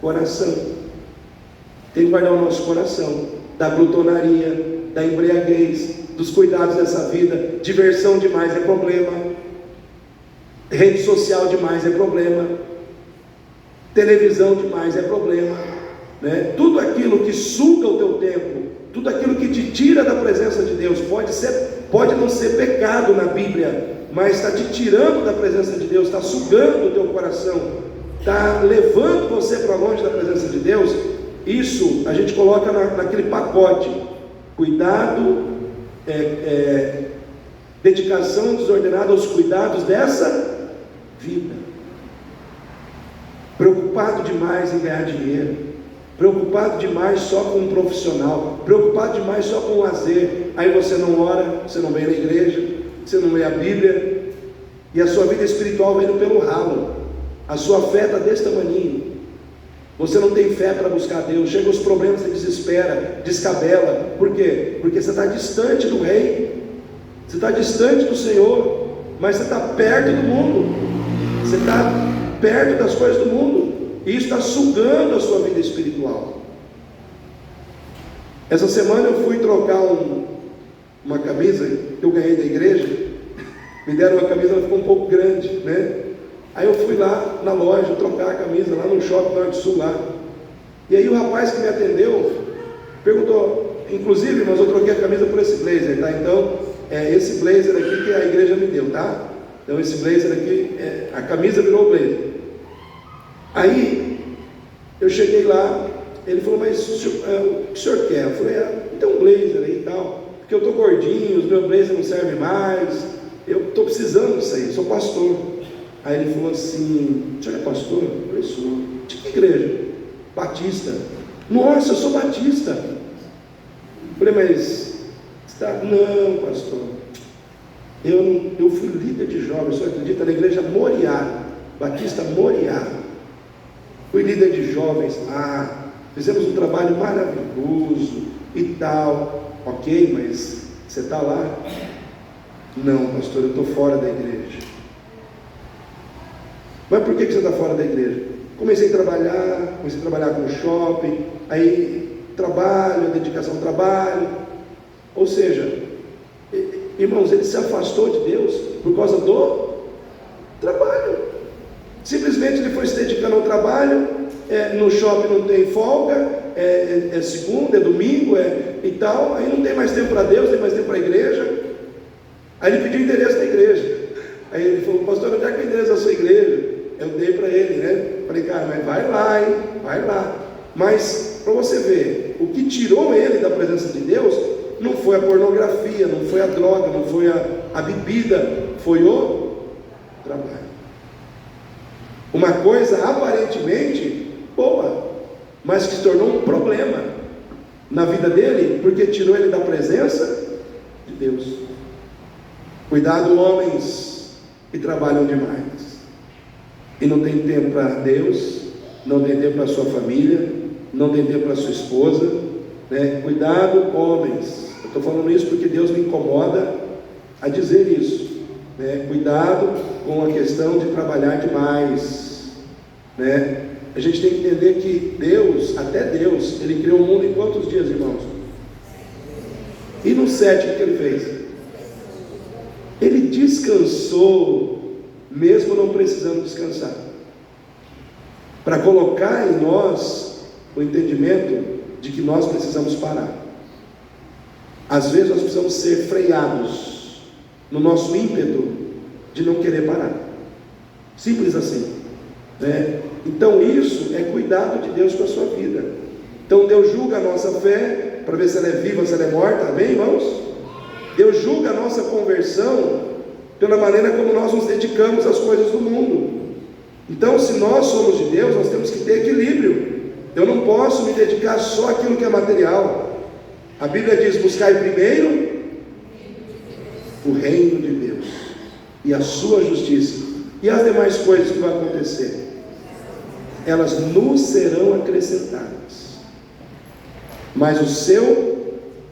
coração. Tem que guardar o nosso coração da glutonaria, da embriaguez, dos cuidados dessa vida. Diversão demais é problema, rede social demais é problema, televisão demais é problema, né? Tudo aquilo que suga o teu tempo, tudo aquilo que te tira da presença de Deus, pode não ser pecado na Bíblia, mas está te tirando da presença de Deus, está sugando o teu coração, está levando você para longe da presença de Deus. Isso a gente coloca naquele pacote: cuidado, dedicação desordenada aos cuidados dessa vida. Preocupado demais em ganhar dinheiro, preocupado demais só com um profissional, preocupado demais só com o lazer. Aí você não ora, você não vem na igreja, você não lê a Bíblia, e a sua vida espiritual vem pelo ralo. A sua fé está desse tamaninho. Você não tem fé para buscar Deus. Chega os problemas, você desespera, descabela. Por quê? Porque você está distante do Rei, você está distante do Senhor, mas você está perto do mundo, você está perto das coisas do mundo, e isso está sugando a sua vida espiritual. Essa semana eu fui trocar uma camisa que eu ganhei da igreja. Me deram uma camisa, ela ficou um pouco grande, né? Aí eu fui lá na loja trocar a camisa, lá no Shopping Norte Sul lá. E aí o rapaz que me atendeu perguntou, inclusive, mas eu troquei a camisa por esse blazer, tá? Então, esse blazer aqui que a igreja me deu, tá? Então esse blazer aqui, a camisa virou blazer. Aí eu cheguei lá, ele falou, mas o que o senhor quer? Eu falei, tem um blazer aí e tal, porque eu tô gordinho, os meus blazers não servem mais, eu estou precisando disso aí, sou pastor. Aí ele falou assim, o senhor é pastor? Eu falei, sou. De que igreja? Batista. Nossa, eu sou batista. Eu falei, mas você tá... Não, pastor, eu fui líder de jovens, você acredita, na igreja Moriá, Batista Moriá. Fui líder de jovens lá, fizemos um trabalho maravilhoso e tal. Ok, mas você está lá? Não, pastor, eu estou fora da igreja. Mas por que você está fora da igreja? Comecei a trabalhar com shopping, aí trabalho, dedicação ao trabalho. Ou seja, irmãos, ele se afastou de Deus por causa do trabalho. Simplesmente ele foi se dedicando ao trabalho. No shopping não tem folga, é segunda, é domingo, e tal. Aí não tem mais tempo para Deus, tem mais tempo para a igreja. Aí ele pediu o endereço da igreja. Aí ele falou, pastor, onde é que é o endereço da sua igreja? Eu dei para ele, né? Falei, cara, mas vai lá, hein? Vai lá. Mas, para você ver, o que tirou ele da presença de Deus não foi a pornografia, não foi a droga, não foi a bebida, foi o trabalho. Uma coisa aparentemente boa, mas que se tornou um problema na vida dele, porque tirou ele da presença de Deus. Cuidado, homens que trabalham demais e não tem tempo para Deus, não tem tempo para a sua família, não tem tempo para a sua esposa, né? Cuidado, homens. Eu estou falando isso porque Deus me incomoda a dizer isso, né? Cuidado com a questão de trabalhar demais, né? A gente tem que entender que Deus, até Deus, Ele criou o mundo em quantos dias, irmãos? E no sétimo, o que Ele fez? Ele descansou, mesmo não precisando descansar, para colocar em nós o entendimento de que nós precisamos parar. Às vezes nós precisamos ser freados no nosso ímpeto de não querer parar, simples assim, né? Então isso é cuidado de Deus com a sua vida. Então Deus julga a nossa fé para ver se ela é viva, se ela é morta, amém, irmãos? Deus julga a nossa conversão pela maneira como nós nos dedicamos às coisas do mundo. Então, se nós somos de Deus, nós temos que ter equilíbrio. Eu não posso me dedicar só àquilo que é material. A Bíblia diz: buscai primeiro o reino de Deus e a sua justiça, e as demais coisas que vão acontecer, elas nos serão acrescentadas. Mas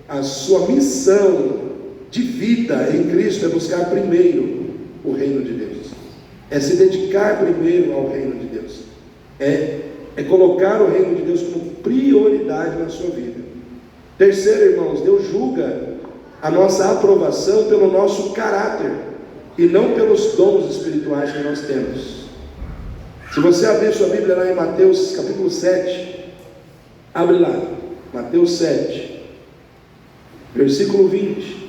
a sua missão de vida em Cristo é buscar primeiro o reino de Deus, é se dedicar primeiro ao reino de Deus, é colocar o reino de Deus como prioridade na sua vida. Terceiro, irmãos, Deus julga a nossa aprovação pelo nosso caráter e não pelos dons espirituais que nós temos. Se você abrir sua Bíblia lá em Mateus capítulo 7, abre lá, Mateus 7, versículo 20.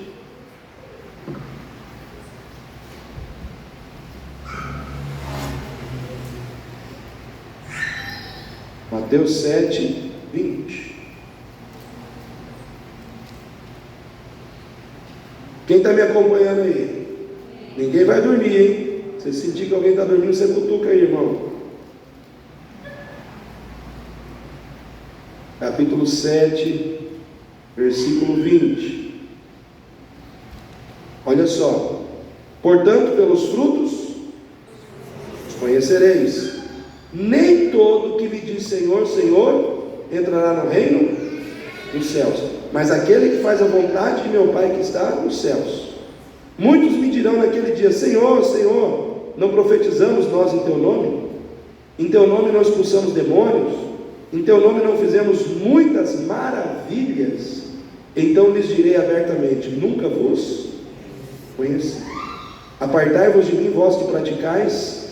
Mateus 7, 20. Quem está me acompanhando aí? Ninguém vai dormir, hein? Você sentir que alguém está dormindo, você cutuca aí, irmão. Capítulo 7, versículo 20. Olha só: portanto, pelos frutos os conhecereis. Nem todo que me diz Senhor, Senhor, entrará no reino dos céus, mas aquele que faz a vontade de meu Pai que está nos céus. Muitos me dirão naquele dia: Senhor, Senhor, não profetizamos nós em teu nome? Em teu nome não expulsamos demônios? Em teu nome não fizemos muitas maravilhas? Então lhes direi abertamente: nunca vos conheci. Apartai-vos de mim, vós que praticais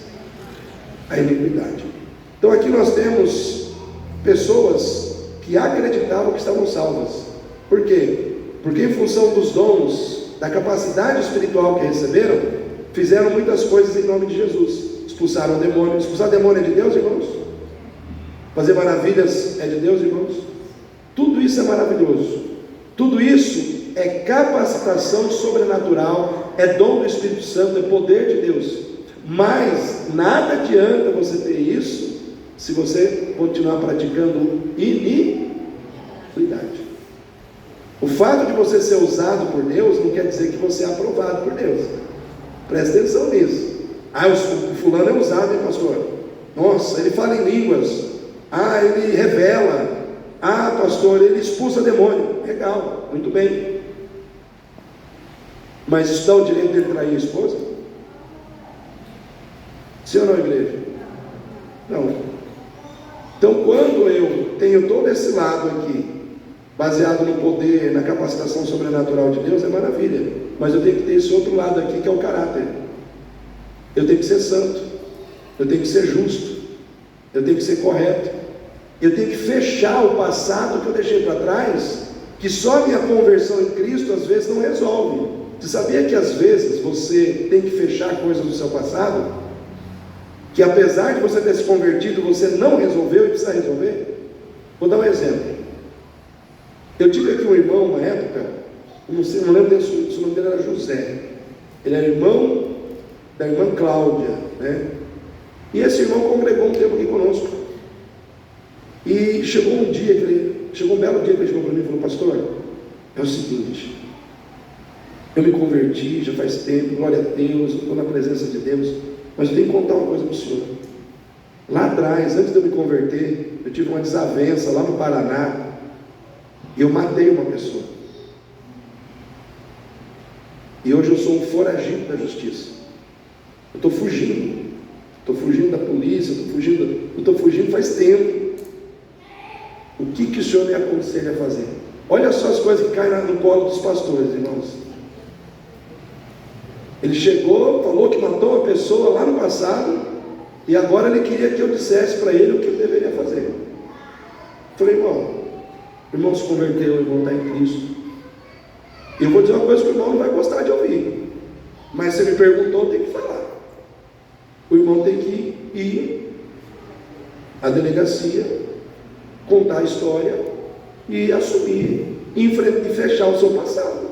a iniquidade. Então aqui nós temos pessoas que acreditavam que estavam salvas. Por quê? Porque em função dos dons, da capacidade espiritual que receberam, fizeram muitas coisas em nome de Jesus. Expulsaram demônios. Expulsar demônio é de Deus, irmãos? Fazer maravilhas é de Deus, irmãos? Tudo isso é maravilhoso. Tudo isso é capacitação sobrenatural, é dom do Espírito Santo, é poder de Deus. Mas nada adianta você ter isso se você continuar praticando iniquidade. O fato de você ser usado por Deus não quer dizer que você é aprovado por Deus. Presta atenção nisso. O fulano é usado, hein, pastor? Nossa, ele fala em línguas. Ele revela. Pastor, ele expulsa demônio. Legal, muito bem. Mas isso dá o direito dele trair a esposa? Sim ou não, igreja? Não. Então, quando eu tenho todo esse lado aqui, baseado no poder, na capacitação sobrenatural de Deus, é maravilha. Mas eu tenho que ter esse outro lado aqui, que é o caráter. Eu tenho que ser santo, eu tenho que ser justo, eu tenho que ser correto, eu tenho que fechar o passado que eu deixei para trás, que só a minha conversão em Cristo às vezes não resolve. Você sabia que às vezes você tem que fechar coisas do seu passado, que apesar de você ter se convertido, você não resolveu e precisa resolver? Vou dar um exemplo. Eu tive aqui um irmão, uma época, não lembro se o nome dele era José. Ele era irmão da irmã Cláudia, né? E esse irmão chegou um belo dia que ele chegou para mim e falou: pastor, é o seguinte, eu me converti já faz tempo, glória a Deus, eu estou na presença de Deus, mas eu tenho que contar uma coisa para o senhor. Lá atrás, antes de eu me converter, eu tive uma desavença lá no Paraná e eu matei uma pessoa. E hoje eu sou um foragido da justiça. Eu estou fugindo da polícia, eu estou fugindo faz tempo. O que o senhor me aconselha a fazer? Olha só as coisas que caem no colo dos pastores, irmãos. Ele chegou, falou que matou uma pessoa lá no passado, e agora ele queria que eu dissesse para ele o que ele deveria fazer. Eu falei: irmão, o irmão se converteu, o irmão está em Cristo. E eu vou dizer uma coisa que o irmão não vai gostar de ouvir, mas se ele me perguntou, eu tenho que falar. O irmão tem que ir à delegacia, contar a história e assumir, e fechar o seu passado.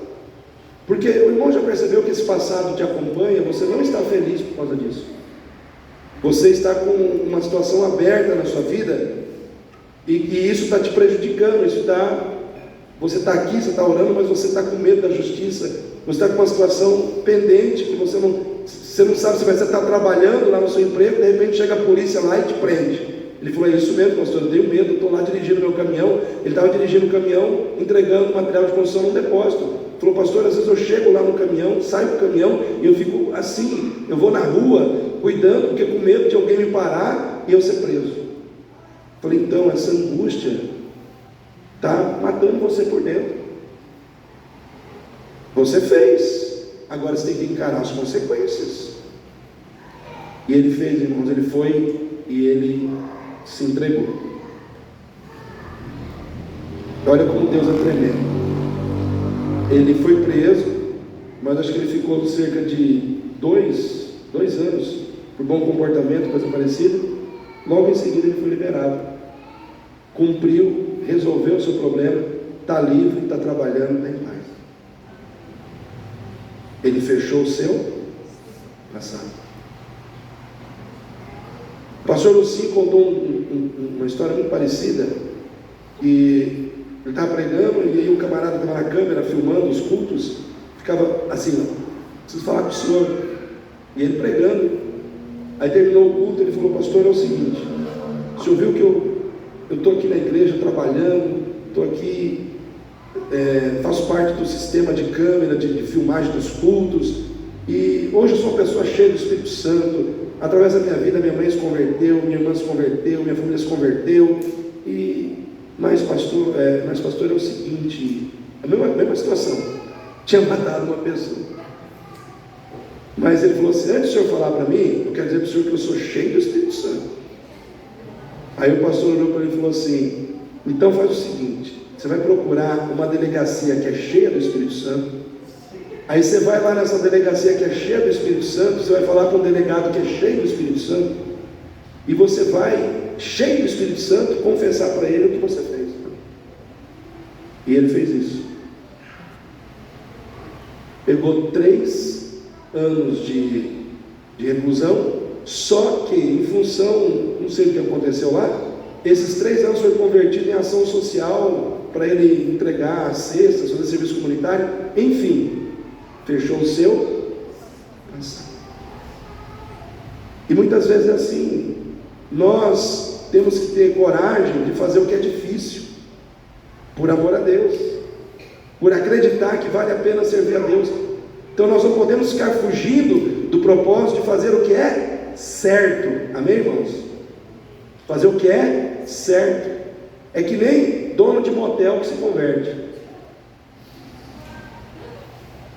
Porque o irmão já percebeu que esse passado te acompanha, você não está feliz por causa disso. Você está com uma situação aberta na sua vida, e isso está te prejudicando, você está aqui, você está orando, mas você está com medo da justiça, você está com uma situação pendente, que você não sabe se você está trabalhando lá no seu emprego, de repente chega a polícia lá e te prende. Ele falou: é isso mesmo, pastor, eu tenho medo, eu estou lá dirigindo meu caminhão. Ele estava dirigindo o caminhão, entregando material de construção num depósito. Ele falou: pastor, às vezes eu chego lá no caminhão, saio do caminhão e eu fico assim, eu vou na rua cuidando, porque com medo de alguém me parar e eu ser preso. Eu falei: então, essa angústia está matando você por dentro. Você fez, agora você tem que encarar as consequências. E ele fez, irmãos, ele foi e ele se entregou. Olha como Deus é tremendo. Ele foi preso, mas acho que ele ficou cerca de dois anos por bom comportamento, coisa parecida. Logo em seguida ele foi liberado, cumpriu, resolveu o seu problema, está livre, está trabalhando, está em paz. Ele fechou o seu passado. O pastor Lucinho contou uma história muito parecida, e ele estava pregando, e aí um camarada estava na câmera filmando os cultos, ficava assim: preciso falar com o senhor. E ele pregando, aí terminou o culto, ele falou: pastor, é o seguinte, o senhor viu que eu estou aqui na igreja trabalhando, estou aqui, faço parte do sistema de câmera, de filmagem dos cultos, e hoje eu sou uma pessoa cheia do Espírito Santo. Através da minha vida, minha mãe se converteu, minha irmã se converteu, minha família se converteu. Mas pastor, é o seguinte, a mesma situação, tinha matado uma pessoa. Mas ele falou assim: antes do senhor falar para mim, eu quero dizer para o senhor que eu sou cheio do Espírito Santo. Aí o pastor olhou para ele e falou assim: então faz o seguinte, você vai procurar uma delegacia que é cheia do Espírito Santo. Aí você vai lá nessa delegacia que é cheia do Espírito Santo, você vai falar com o delegado que é cheio do Espírito Santo, e você vai, cheio do Espírito Santo, confessar para ele o que você fez. E ele fez isso. Pegou 3 anos de reclusão, só que em função, não sei o que aconteceu lá, esses 3 anos foi convertido em ação social, para ele entregar cestas, fazer serviço comunitário, enfim, fechou o seu passado. E muitas vezes é assim, nós temos que ter coragem de fazer o que é difícil, por amor a Deus, por acreditar que vale a pena servir a Deus. Então nós não podemos ficar fugindo do propósito de fazer o que é certo, amém, irmãos? Fazer o que é certo, é que nem dono de motel que se converte.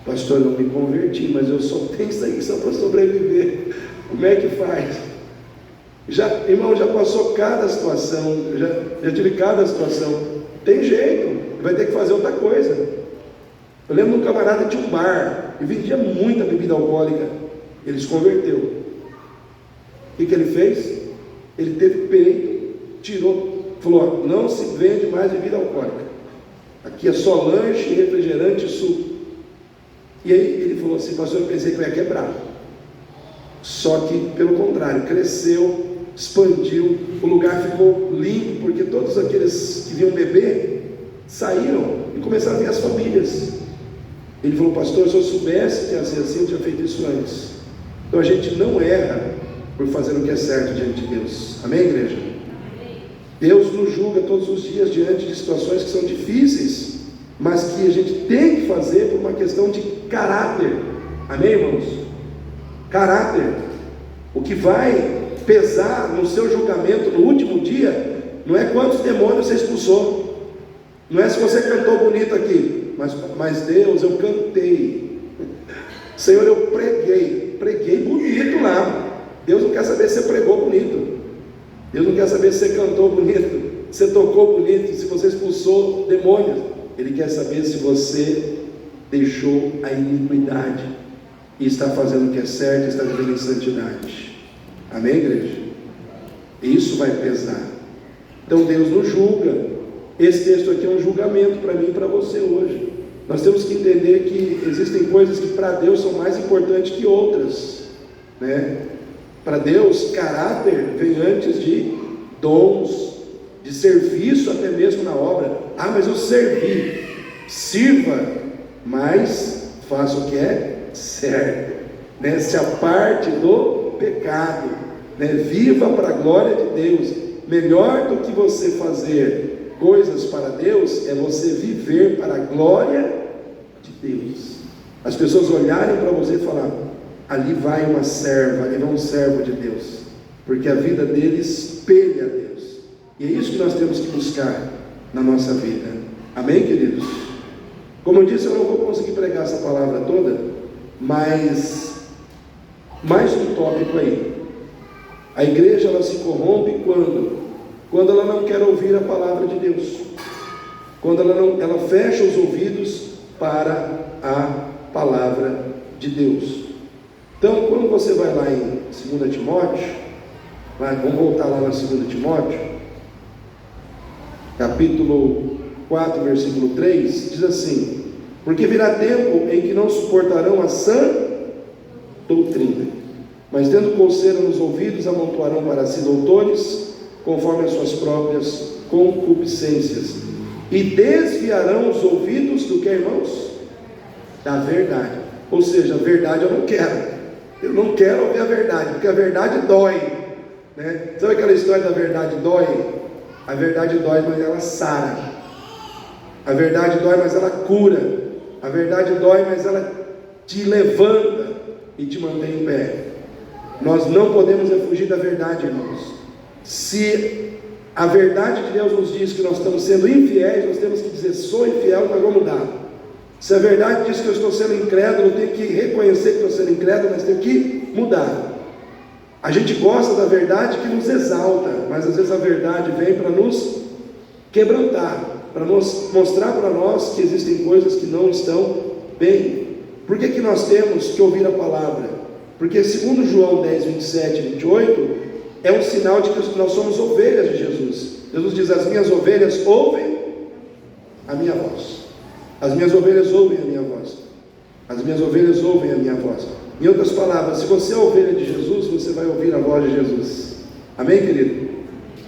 Pastor, eu não me converti, mas eu só tenho isso aí só para sobreviver. Como é que faz? Irmão, já passou cada situação, já tive cada situação. Tem jeito, vai ter que fazer outra coisa. Eu lembro de um camarada que tinha um bar e vendia muita bebida alcoólica. Ele se converteu. O que ele fez? Ele teve peito, tirou, falou: não se vende mais bebida alcoólica. Aqui é só lanche, refrigerante e suco. E aí ele falou assim: pastor, eu pensei que eu ia quebrar. Só que, pelo contrário, cresceu, expandiu, o lugar ficou limpo, porque todos aqueles que vinham beber saíram e começaram a ver as famílias. Ele falou: pastor, se eu soubesse que ia ser assim, eu tinha feito isso antes. Então a gente não erra por fazer o que é certo diante de Deus. Amém, igreja? Deus nos julga todos os dias diante de situações que são difíceis, mas que a gente tem que fazer por uma questão de caráter. Amém, irmãos? Caráter. O que vai pesar no seu julgamento no último dia não é quantos demônios você expulsou, não é se você cantou bonito aqui, mas Deus, eu cantei, Senhor, eu preguei bonito lá. Deus não quer saber se você pregou bonito, Deus não quer saber se você cantou bonito, se você tocou bonito, se você expulsou demônios. Ele quer saber se você deixou a iniquidade e está fazendo o que é certo, está vivendo em santidade. Amém, igreja? Isso vai pesar. Então Deus nos julga. Esse texto aqui é um julgamento para mim e para você hoje. Nós temos que entender que existem coisas que para Deus são mais importantes que outras, né? Para Deus, caráter vem antes de dons, de serviço até mesmo na obra. Ah, mas eu servi. Sirva, mas faça o que é certo, né? Se aparte do pecado, né? Viva para a glória de Deus. Melhor do que você fazer coisas para Deus é você viver para a glória de Deus. As pessoas olharem para você e falar: ali vai uma serva, ali vai um servo de Deus, porque a vida dele espelha a Deus. E é isso que nós temos que buscar na nossa vida. Amém, queridos? Como eu disse, eu não vou conseguir pregar essa palavra toda, mas mais um tópico aí. A igreja, ela se corrompe quando ela não quer ouvir a palavra de Deus, quando ela fecha os ouvidos para a palavra de Deus. Então, quando você vai lá em 2 Timóteo, vamos voltar lá na 2 Timóteo, capítulo 4, versículo 3, diz assim: porque virá tempo em que não suportarão a sã doutrina, mas tendo coceira nos ouvidos, amontoarão para si doutores, conforme as suas próprias concupiscências, e desviarão os ouvidos do que, irmãos? Da verdade. Ou seja, a verdade eu não quero ouvir a verdade, porque a verdade dói, né? Sabe aquela história da verdade dói? A verdade dói, mas ela sara. A verdade dói, mas ela cura. A verdade dói, mas ela te levanta e te mantém em pé. Nós não podemos fugir da verdade, irmãos. Se a verdade de Deus nos diz que nós estamos sendo infiéis, nós temos que dizer: sou infiel, mas vou mudar. Se a verdade diz que eu estou sendo incrédulo, eu tenho que reconhecer que estou sendo incrédulo, mas tenho que mudar. A gente gosta da verdade que nos exalta, mas às vezes a verdade vem para nos quebrantar, para mostrar para nós que existem coisas que não estão bem. Por que nós temos que ouvir a palavra? Porque segundo João 10, 27 e 28, é um sinal de que nós somos ovelhas de Jesus. Jesus diz: as minhas ovelhas ouvem a minha voz. As minhas ovelhas ouvem a minha voz. As minhas ovelhas ouvem a minha voz. Em outras palavras, se você é ovelha de Jesus, você vai ouvir a voz de Jesus. Amém, querido?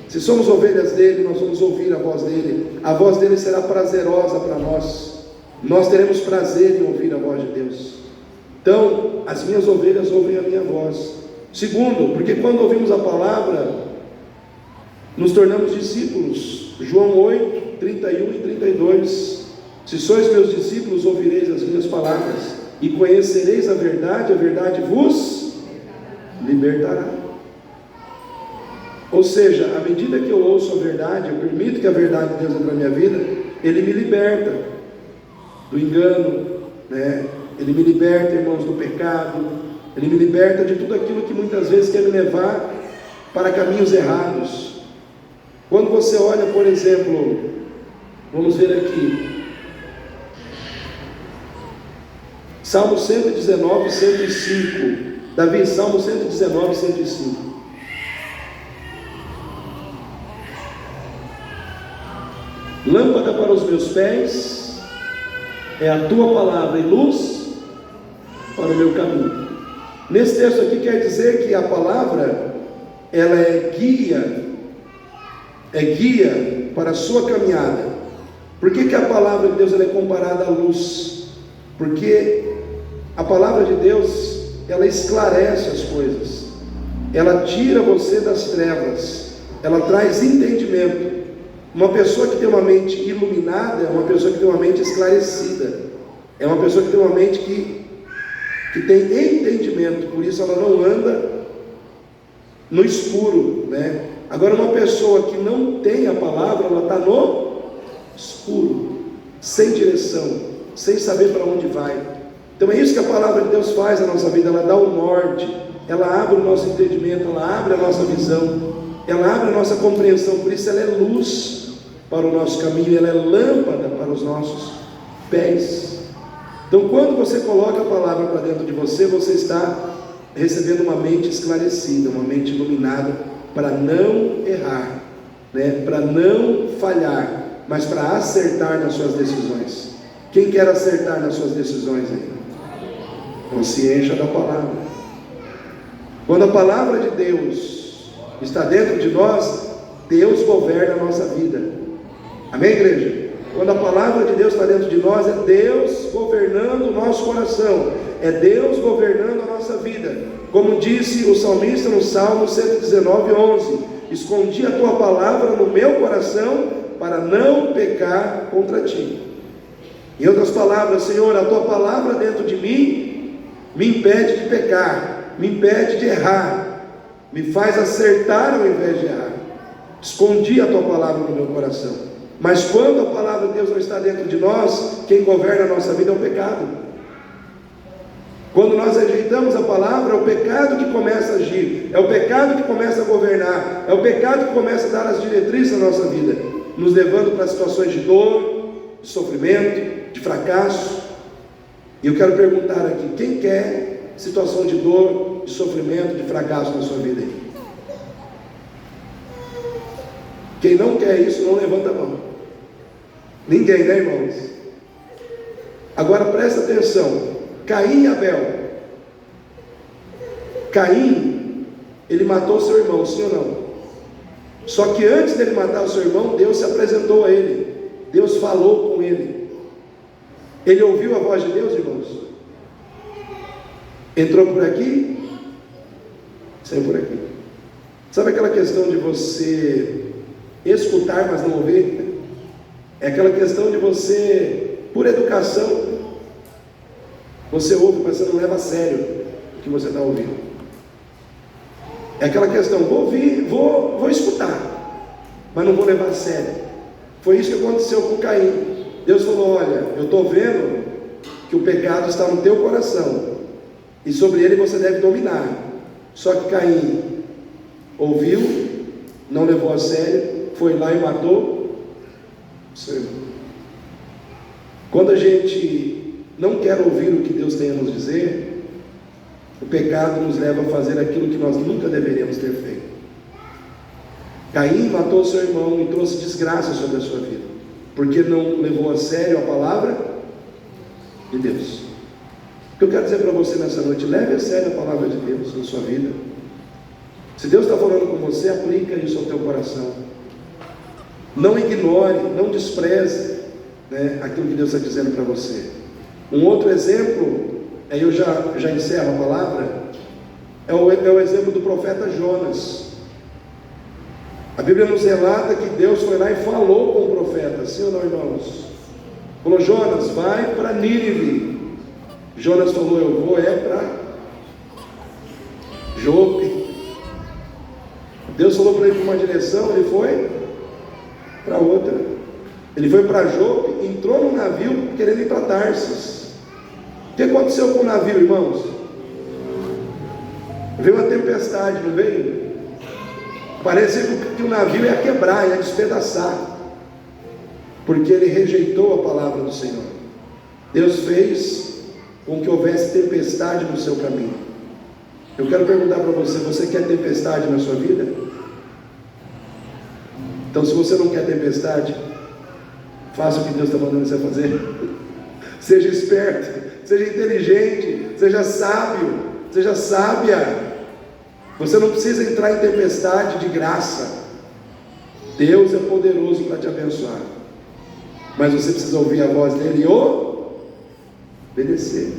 Se somos ovelhas dele, nós vamos ouvir a voz dele. A voz dele será prazerosa para nós. Nós teremos prazer em ouvir a voz de Deus. Então, as minhas ovelhas ouvem a minha voz. Segundo, porque quando ouvimos a palavra, nos tornamos discípulos. João 8, 31 e 32. Se sois meus discípulos, ouvireis as minhas palavras, e conhecereis a verdade vos libertará. Ou seja, à medida que eu ouço a verdade, eu permito que a verdade de Deus entre na minha vida, ele me liberta do engano, né? Ele me liberta, irmãos, do pecado. Ele me liberta de tudo aquilo que muitas vezes quer me levar para caminhos errados. Quando você olha, por exemplo, vamos ver aqui, Salmo 119, 105. Davi, Salmo 119, 105. Lâmpada para os meus pés é a tua palavra e luz para o meu caminho. Nesse texto aqui quer dizer que a palavra, ela é guia para a sua caminhada. Por que a palavra de Deus ela é comparada à luz? Porque a palavra de Deus, ela esclarece as coisas, ela tira você das trevas, ela traz entendimento. Uma pessoa que tem uma mente iluminada é uma pessoa que tem uma mente esclarecida, é uma pessoa que tem uma mente que tem entendimento, por isso ela não anda no escuro, né? Agora, uma pessoa que não tem a palavra, ela está no escuro, sem direção, sem saber para onde vai. Então é isso que a palavra de Deus faz na nossa vida, ela dá o norte, ela abre o nosso entendimento, ela abre a nossa visão, ela abre a nossa compreensão, por isso ela é luz para o nosso caminho, ela é lâmpada para os nossos pés. Então, quando você coloca a palavra para dentro de você, você está recebendo uma mente esclarecida, uma mente iluminada, para não errar, né? Para não falhar, mas para acertar nas suas decisões. Quem quer acertar nas suas decisões aí? Então se encha da palavra. Quando a palavra de Deus está dentro de nós, Deus governa a nossa vida. Amém, igreja? Quando a palavra de Deus está dentro de nós, é Deus governando o nosso coração, é Deus governando a nossa vida. Como disse o salmista no Salmo 119:11: escondi a tua palavra no meu coração para não pecar contra ti. Em outras palavras, Senhor, a tua palavra dentro de mim me impede de pecar, me impede de errar, me faz acertar ao invés de errar. Escondi a tua palavra no meu coração. Mas quando a palavra de Deus não está dentro de nós, quem governa a nossa vida é o pecado. Quando nós rejeitamos a palavra, é o pecado que começa a agir, é o pecado que começa a governar, é o pecado que começa a dar as diretrizes da nossa vida, nos levando para situações de dor, de sofrimento, de fracasso. E eu quero perguntar aqui, quem quer situação de dor, de sofrimento, de fracasso na sua vida aí? Quem não quer isso, não levanta a mão. Ninguém, né, irmãos? Agora presta atenção, Caim e Abel. Caim, ele matou seu irmão, sim ou não? Só que antes dele matar o seu irmão, Deus se apresentou a ele, Deus falou com ele. Ele ouviu a voz de Deus, irmãos? Entrou por aqui, saiu por aqui. Sabe aquela questão de você escutar, mas não ouvir? É aquela questão de você, por educação, você ouve, mas você não leva a sério o que você está ouvindo. É aquela questão, vou ouvir, vou escutar, mas não vou levar a sério. Foi isso que aconteceu com Caim. Deus falou: olha, eu estou vendo que o pecado está no teu coração, e sobre ele você deve dominar. Só que Caim ouviu, não levou a sério, foi lá e matou o seu irmão. Quando a gente não quer ouvir o que Deus tem a nos dizer, o pecado nos leva a fazer aquilo que nós nunca deveríamos ter feito. Caim matou o seu irmão e trouxe desgraça sobre a sua vida, porque não levou a sério a palavra de Deus. O que eu quero dizer para você nessa noite: leve a sério a palavra de Deus na sua vida. Se Deus está falando com você, aplica isso ao teu coração. Não ignore, não despreze, né, aquilo que Deus está dizendo para você. Um outro exemplo, aí eu já encerro a palavra, é o exemplo do profeta Jonas. A Bíblia nos relata que Deus foi lá e falou com o profeta, sim ou não, irmãos? Falou: Jonas, vai para Nínive. Jonas falou: eu vou para Jope. Deus falou para ele para uma direção, ele foi para outra. Ele foi para Jope, entrou no navio querendo ir para Tarsis. O que aconteceu com o navio, irmãos? Veio uma tempestade, não veio? Parecia que o navio ia quebrar, ia despedaçar, porque ele rejeitou a palavra do Senhor. Deus fez com que houvesse tempestade no seu caminho. Eu quero perguntar para você: você quer tempestade na sua vida? Então, se você não quer tempestade, faça o que Deus está mandando você fazer. Seja esperto, seja inteligente, seja sábio, seja sábia. Você não precisa entrar em tempestade de graça. Deus é poderoso para te abençoar, mas você precisa ouvir a voz dele e obedecer.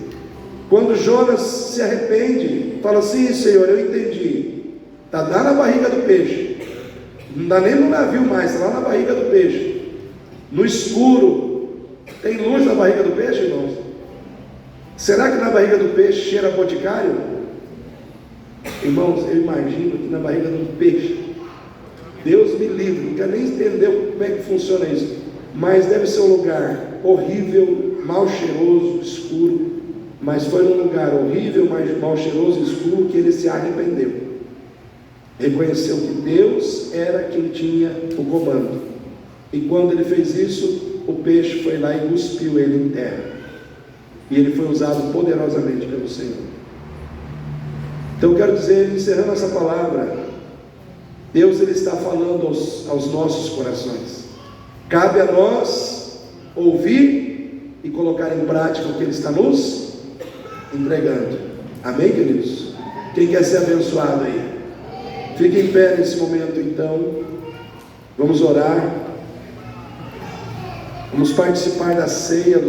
Quando Jonas se arrepende, fala assim: Senhor, eu entendi, está lá na barriga do peixe, não dá nem no navio mais, está lá na barriga do peixe, no escuro. Tem luz na barriga do peixe, irmãos? Será que na barriga do peixe cheira boticário? Irmãos, eu imagino que na barriga de um peixe, Deus me livre, não quero nem entender como é que funciona isso, mas deve ser um lugar horrível, mal cheiroso, escuro. Mas foi num lugar horrível, mal cheiroso e escuro, que ele se arrependeu, reconheceu que Deus era quem tinha o comando, e quando ele fez isso, o peixe foi lá e cuspiu ele em terra, e ele foi usado poderosamente pelo Senhor. Então eu quero dizer, encerrando essa palavra, Deus ele está falando aos nossos corações. Cabe a nós ouvir e colocar em prática o que Ele está nos entregando. Amém, queridos? Quem quer ser abençoado aí? Fique em pé nesse momento então. Vamos orar. Vamos participar da ceia do